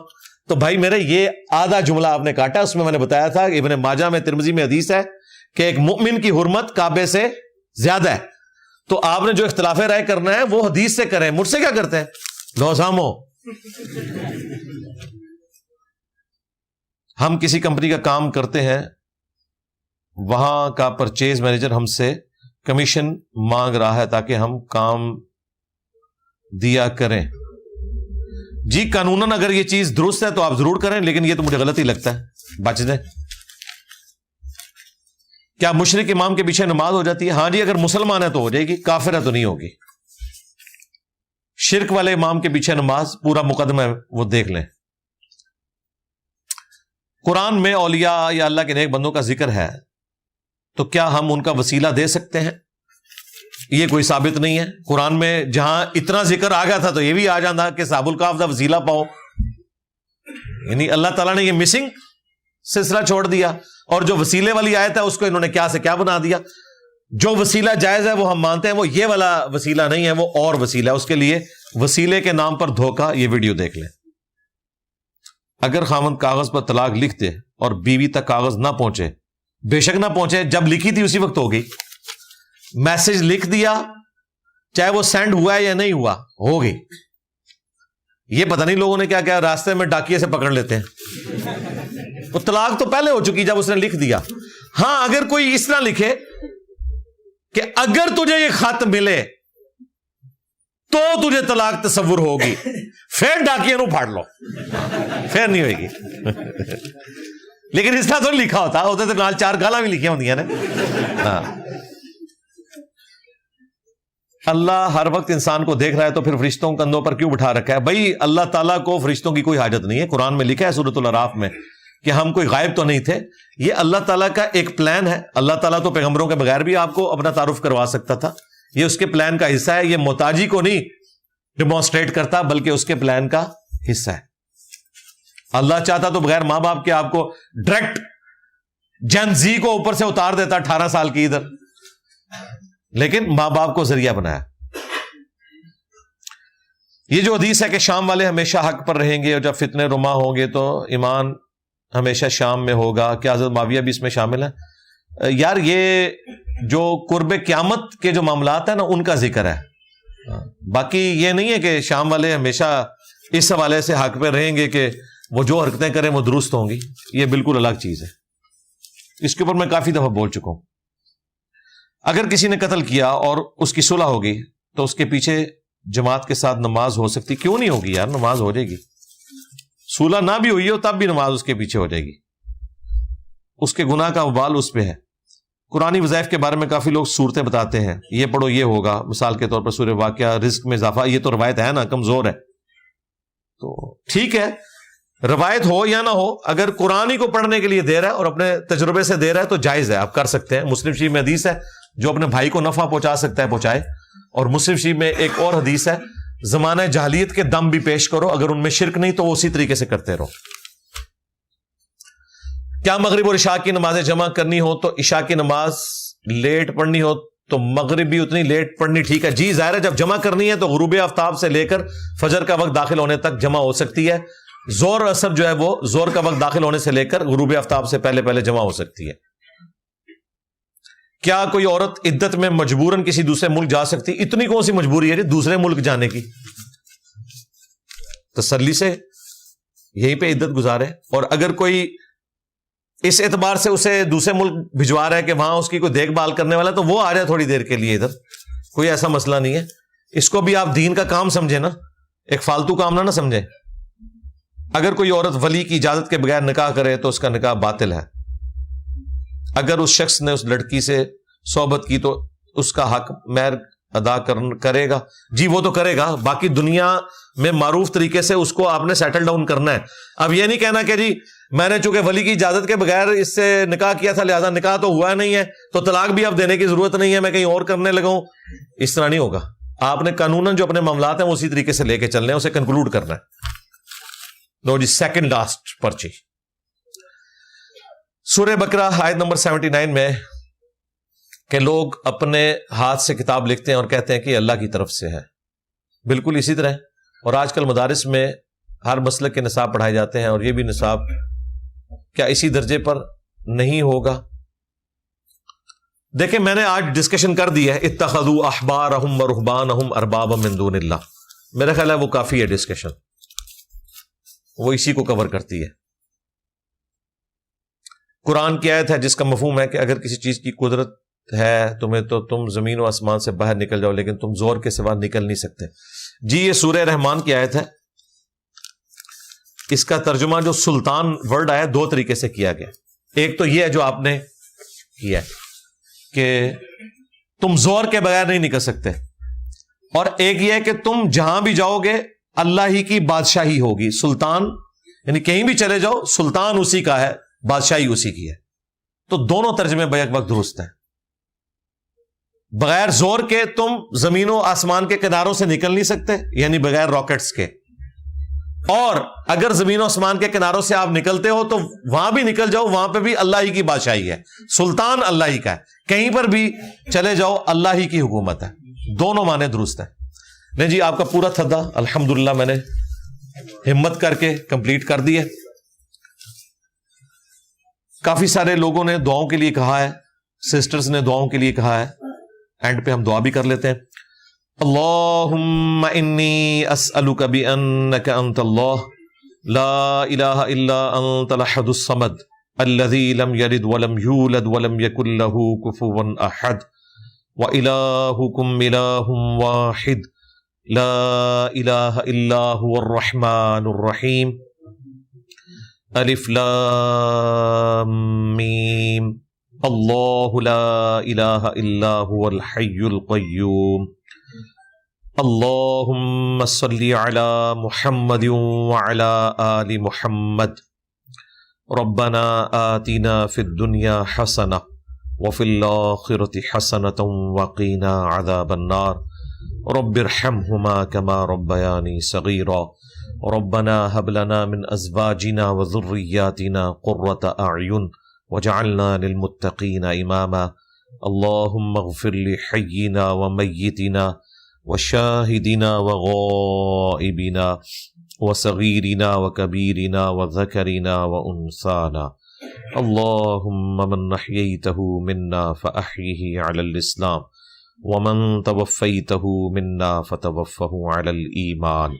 تو بھائی میرے یہ آدھا جملہ آپ نے کاٹا، اس میں میں نے بتایا تھا کہ ابن ماجہ میں ترمذی میں حدیث ہے کہ ایک مؤمن کی حرمت کعبے سے زیادہ ہے، تو آپ نے جو اختلاف رائے کرنا ہے وہ حدیث سے کریں، مجھ سے کیا کرتے ہیں؟ لو سامو، ہم کسی کمپنی کا کام کرتے ہیں، وہاں کا پرچیز مینیجر ہم سے کمیشن مانگ رہا ہے تاکہ ہم کام دیا کریں۔ جی قانوناً اگر یہ چیز درست ہے تو آپ ضرور کریں، لیکن یہ تو مجھے غلط ہی لگتا ہے، بچ جائیں۔ کیا مشرک امام کے پیچھے نماز ہو جاتی ہے؟ ہاں جی، اگر مسلمان ہے تو ہو جائے گی، کافر ہے تو نہیں ہوگی۔ شرک والے امام کے پیچھے نماز پورا مقدمہ ہے، وہ دیکھ لیں۔ قرآن میں اولیاء یا اللہ کے نیک بندوں کا ذکر ہے، تو کیا ہم ان کا وسیلہ دے سکتے ہیں؟ یہ کوئی ثابت نہیں ہے۔ قرآن میں جہاں اتنا ذکر آ گیا تھا تو یہ بھی آ جاتا کہ صحاب الکہف کا وسیلہ پاؤ، یعنی اللہ تعالیٰ نے یہ مسنگ سلسلہ چھوڑ دیا، اور جو وسیلے والی آیت ہے اس کو انہوں نے کیا سے کیا بنا دیا۔ جو وسیلہ جائز ہے وہ ہم مانتے ہیں، وہ یہ والا وسیلہ نہیں ہے، وہ اور وسیلہ ہے، اس کے لیے وسیلے کے نام پر دھوکہ۔ یہ ویڈیو دیکھ لیں۔ اگر خاوند کاغذ پر طلاق لکھ دے اور بیوی تک کاغذ نہ پہنچے، بے شک نہ پہنچے، جب لکھی تھی اسی وقت ہو گئی، میسج لکھ دیا چاہے وہ سینڈ ہوا ہے یا نہیں ہوا، ہو گئی۔ یہ پتہ نہیں لوگوں نے کیا کیا راستے میں ڈاکیے سے پکڑ لیتے ہیں، وہ طلاق تو پہلے ہو چکی جب اس نے لکھ دیا۔ ہاں اگر کوئی اس طرح لکھے کہ اگر تجھے یہ خط ملے تو تجھے طلاق تصور ہوگی، پھر ڈاکیے نو پھاڑ لو، پھر نہیں ہوئے گی۔ لیکن اس طرح تو لکھا ہوتا تو نال 4 گالاں بھی لکھیاں ہوندیاں نے۔ ہاں اللہ ہر وقت انسان کو دیکھ رہا ہے تو پھر فرشتوں کندھوں پر کیوں بٹھا رکھا ہے؟ بھائی اللہ تعالیٰ کو فرشتوں کی کوئی حاجت نہیں ہے، قرآن میں لکھا ہے سورۃ الاعراف میں کہ ہم کوئی غائب تو نہیں تھے، یہ اللہ تعالیٰ کا ایک پلان ہے۔ اللہ تعالیٰ تو پیغمبروں کے بغیر بھی آپ کو اپنا تعارف کروا سکتا تھا، یہ اس کے پلان کا حصہ ہے، یہ محتاجی کو نہیں ڈیمونسٹریٹ کرتا بلکہ اس کے پلان کا حصہ ہے۔ اللہ چاہتا تو بغیر ماں باپ کے آپ کو ڈائریکٹ جن زی کو اوپر سے اتار دیتا 18 سال کی ادھر، لیکن ماں باپ کو ذریعہ بنایا۔ یہ جو حدیث ہے کہ شام والے ہمیشہ حق پر رہیں گے اور جب فتنے رما ہوں گے تو ایمان ہمیشہ شام میں ہوگا، کیا حضرت معاویہ بھی اس میں شامل ہے؟ یار یہ جو قرب قیامت کے جو معاملات ہیں نا ان کا ذکر ہے، باقی یہ نہیں ہے کہ شام والے ہمیشہ اس حوالے سے حق پہ رہیں گے کہ وہ جو حرکتیں کریں وہ درست ہوں گی، یہ بالکل الگ چیز ہے۔ اس کے اوپر میں کافی دفعہ بول چکا ہوں۔ اگر کسی نے قتل کیا اور اس کی صلح ہو گئی تو اس کے پیچھے جماعت کے ساتھ نماز ہو سکتی؟ کیوں نہیں ہوگی یار، نماز ہو جائے گی۔ صلح نہ بھی ہوئی ہو تب بھی نماز اس کے پیچھے ہو جائے گی، اس کے گناہ کا وبال اس پہ ہے۔ قرآنی وظائف کے بارے میں کافی لوگ صورتیں بتاتے ہیں، یہ پڑھو یہ ہوگا، مثال کے طور پر سورہ واقعہ، رزق میں اضافہ، یہ تو روایت ہے نا، کمزور ہے۔ تو ٹھیک ہے، روایت ہو یا نہ ہو، اگر قرآن ہی کو پڑھنے کے لیے دے رہا ہے اور اپنے تجربے سے دے رہا ہے تو جائز ہے، آپ کر سکتے ہیں۔ مسلم شریف میں حدیث ہے جو اپنے بھائی کو نفع پہنچا سکتا ہے پہنچائے، اور مسلم شریف میں ایک اور حدیث ہے زمانہ جاہلیت کے دم بھی پیش کرو، اگر ان میں شرک نہیں تو وہ اسی طریقے سے کرتے رہو۔ کیا مغرب اور عشاء کی نمازیں جمع کرنی ہو تو عشاء کی نماز لیٹ پڑھنی ہو تو مغرب بھی اتنی لیٹ پڑھنی ٹھیک ہے؟ جی ظاہر ہے، جب جمع کرنی ہے تو غروب آفتاب سے لے کر فجر کا وقت داخل ہونے تک جمع ہو سکتی ہے۔ زور اثر جو ہے وہ زور کا وقت داخل ہونے سے لے کر غروب آفتاب سے پہلے پہلے جمع ہو سکتی ہے۔ کیا کوئی عورت عدت میں مجبوراً کسی دوسرے ملک جا سکتی؟ اتنی کون سی مجبوری ہے جی دوسرے ملک جانے کی؟ تسلی سے یہیں پہ عدت گزارے، اور اگر کوئی اس اعتبار سے اسے دوسرے ملک بھجوا رہا ہے کہ وہاں اس کی کوئی دیکھ بھال کرنے والا، تو وہ آ جائے تھوڑی دیر کے لیے ادھر، کوئی ایسا مسئلہ نہیں ہے. اس کو بھی آپ دین کا کام سمجھے نا، ایک فالتو کام نہ سمجھے. اگر کوئی عورت ولی کی اجازت کے بغیر نکاح کرے تو اس کا نکاح باطل ہے. اگر اس شخص نے اس لڑکی سے صحبت کی تو اس کا حق مہر ادا کرے گا، جی وہ تو کرے گا. باقی دنیا میں معروف طریقے سے اس کو آپ نے سیٹل ڈاؤن کرنا ہے. اب یہ نہیں کہنا کہ جی میں نے چونکہ ولی کی اجازت کے بغیر اس سے نکاح کیا تھا لہذا نکاح تو ہوا نہیں ہے تو طلاق بھی اب دینے کی ضرورت نہیں ہے، میں کہیں اور کرنے لگا ہوں. اس طرح نہیں ہوگا. آپ نے قانوناً جو اپنے معاملات ہیں وہ اسی طریقے سے لے کے چلنے ہیں، اسے کنکلوڈ کرنا ہے. لو جی سیکنڈ لاسٹ پرچی، سورہ بقرہ آیت نمبر 79 میں کہ لوگ اپنے ہاتھ سے کتاب لکھتے ہیں اور کہتے ہیں کہ یہ اللہ کی طرف سے ہے. بالکل اسی طرح. اور آج کل مدارس میں ہر مسلک کے نصاب پڑھائے جاتے ہیں، اور یہ بھی نصاب کیا اسی درجے پر نہیں ہوگا؟ دیکھیں میں نے آج ڈسکشن کر دی ہے، اتخذوا احبارہم ورہبانہم اربابا من دون اللہ. میرا خیال ہے وہ کافی ہے ڈسکشن، وہ اسی کو کور کرتی ہے. قرآن کی آیت ہے جس کا مفہوم ہے کہ اگر کسی چیز کی قدرت ہے تمہیں تو تم زمین و آسمان سے باہر نکل جاؤ، لیکن تم زور کے سوا نکل نہیں سکتے. جی یہ سورہ رحمان کی آیت ہے. اس کا ترجمہ جو سلطان ورڈ آیا دو طریقے سے کیا گیا. ایک تو یہ ہے جو آپ نے کیا ہے کہ تم زور کے بغیر نہیں نکل سکتے، اور ایک یہ ہے کہ تم جہاں بھی جاؤ گے اللہ ہی کی بادشاہی ہوگی. سلطان یعنی کہیں بھی چلے جاؤ سلطان اسی کا ہے، بادشاہی اسی کی ہے. تو دونوں ترجمے بیک وقت درست ہیں. بغیر زور کے تم زمین و آسمان کے کناروں سے نکل نہیں سکتے، یعنی بغیر راکٹس کے. اور اگر زمین و آسمان کے کناروں سے آپ نکلتے ہو تو وہاں بھی نکل جاؤ، وہاں پہ بھی اللہ ہی کی بادشاہی ہے، سلطان اللہ ہی کا ہے. کہیں پر بھی چلے جاؤ اللہ ہی کی حکومت ہے. دونوں معنی درست ہیں. نہیں جی آپ کا پورا تھدا الحمدللہ میں نے ہمت کر کے کمپلیٹ کر دی ہے. کافی سارے لوگوں نے دعاؤں کے لیے کہا ہے، سسٹرز نے دعاؤں کے لیے کہا ہے. اینڈ پہ ہم دعا بھی کر لیتے ہیں. اللہم انی اسألک بانک انت اللہ لا الہ الا انت الاحد الصمد الذی لم یلد ولم یولد ولم یکن لہ کفوا احد وإلہکم الہ واحد لا الہ الا هو الرحمن الرحیم الف لام میم اللہ لا الہ الا هو الحی القیوم اللہم صلی علی محمد وعلی آل محمد ربنا آتنا فی الدنیا حسنہ وفی الآخرة حسنة وقنا عذاب النار رب ارحمہما کما ربیانی صغیرا ربنا هب لنا من ازواجنا وذریاتنا قرة اعین وجعلنا للمتقین اماما اللہم اغفر لحینا ومیتنا وشاہدنا وغائبنا وصغیرنا وکبیرنا وذکرنا وانثانا اللہم من احییتہ منا فاحیہ علی الاسلام ومن توفیتہ منا فتوفہ علی الایمان.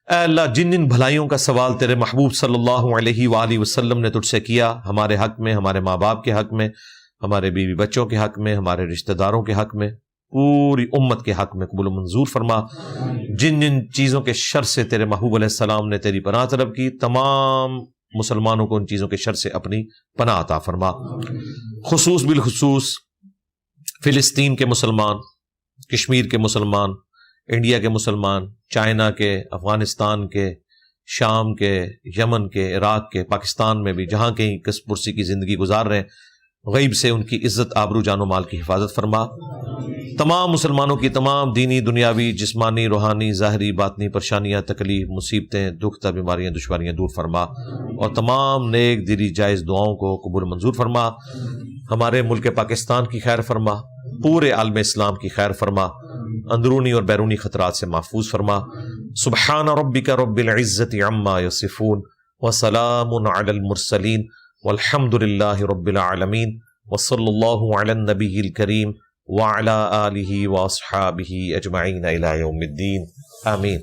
اے اللہ جن جن بھلائیوں کا سوال تیرے محبوب صلی اللہ علیہ وآلہ وسلم نے تجھ سے کیا، ہمارے حق میں، ہمارے ماں باپ کے حق میں، ہمارے بیوی بچوں کے حق میں، ہمارے رشتہ داروں کے حق میں، پوری امت کے حق میں قبول و منظور فرما. جن جن چیزوں کے شر سے تیرے محبوب علیہ السلام نے تیری پناہ طلب کی، تمام مسلمانوں کو ان چیزوں کے شر سے اپنی پناہ عطا فرما. خصوص بالخصوص فلسطین کے مسلمان، کشمیر کے مسلمان، انڈیا کے مسلمان، چائنا کے، افغانستان کے، شام کے، یمن کے، عراق کے، پاکستان میں بھی جہاں کہیں کس پرسی کی زندگی گزار رہے ہیں، غیب سے ان کی عزت آبرو جان و مال کی حفاظت فرما. تمام مسلمانوں کی تمام دینی، دنیاوی، جسمانی، روحانی، ظاہری، باطنی پریشانیاں، تکلیف، مصیبتیں، دکھ، بیماریاں، دشواریاں دور فرما، اور تمام نیک دلی جائز دعاؤں کو قبول منظور فرما. ہمارے ملک پاکستان کی خیر فرما، پورے عالم اسلام کی خیر فرما، اندرونی اور بیرونی خطرات سے محفوظ فرما. سبحان ربک رب العزت عما یصفون وسلام علی المرسلین والحمد للہ رب العالمین وصلی اللہ علی النبی الکریم وعلی آلہ واصحابہ اجمعین الی یوم الدین. آمین.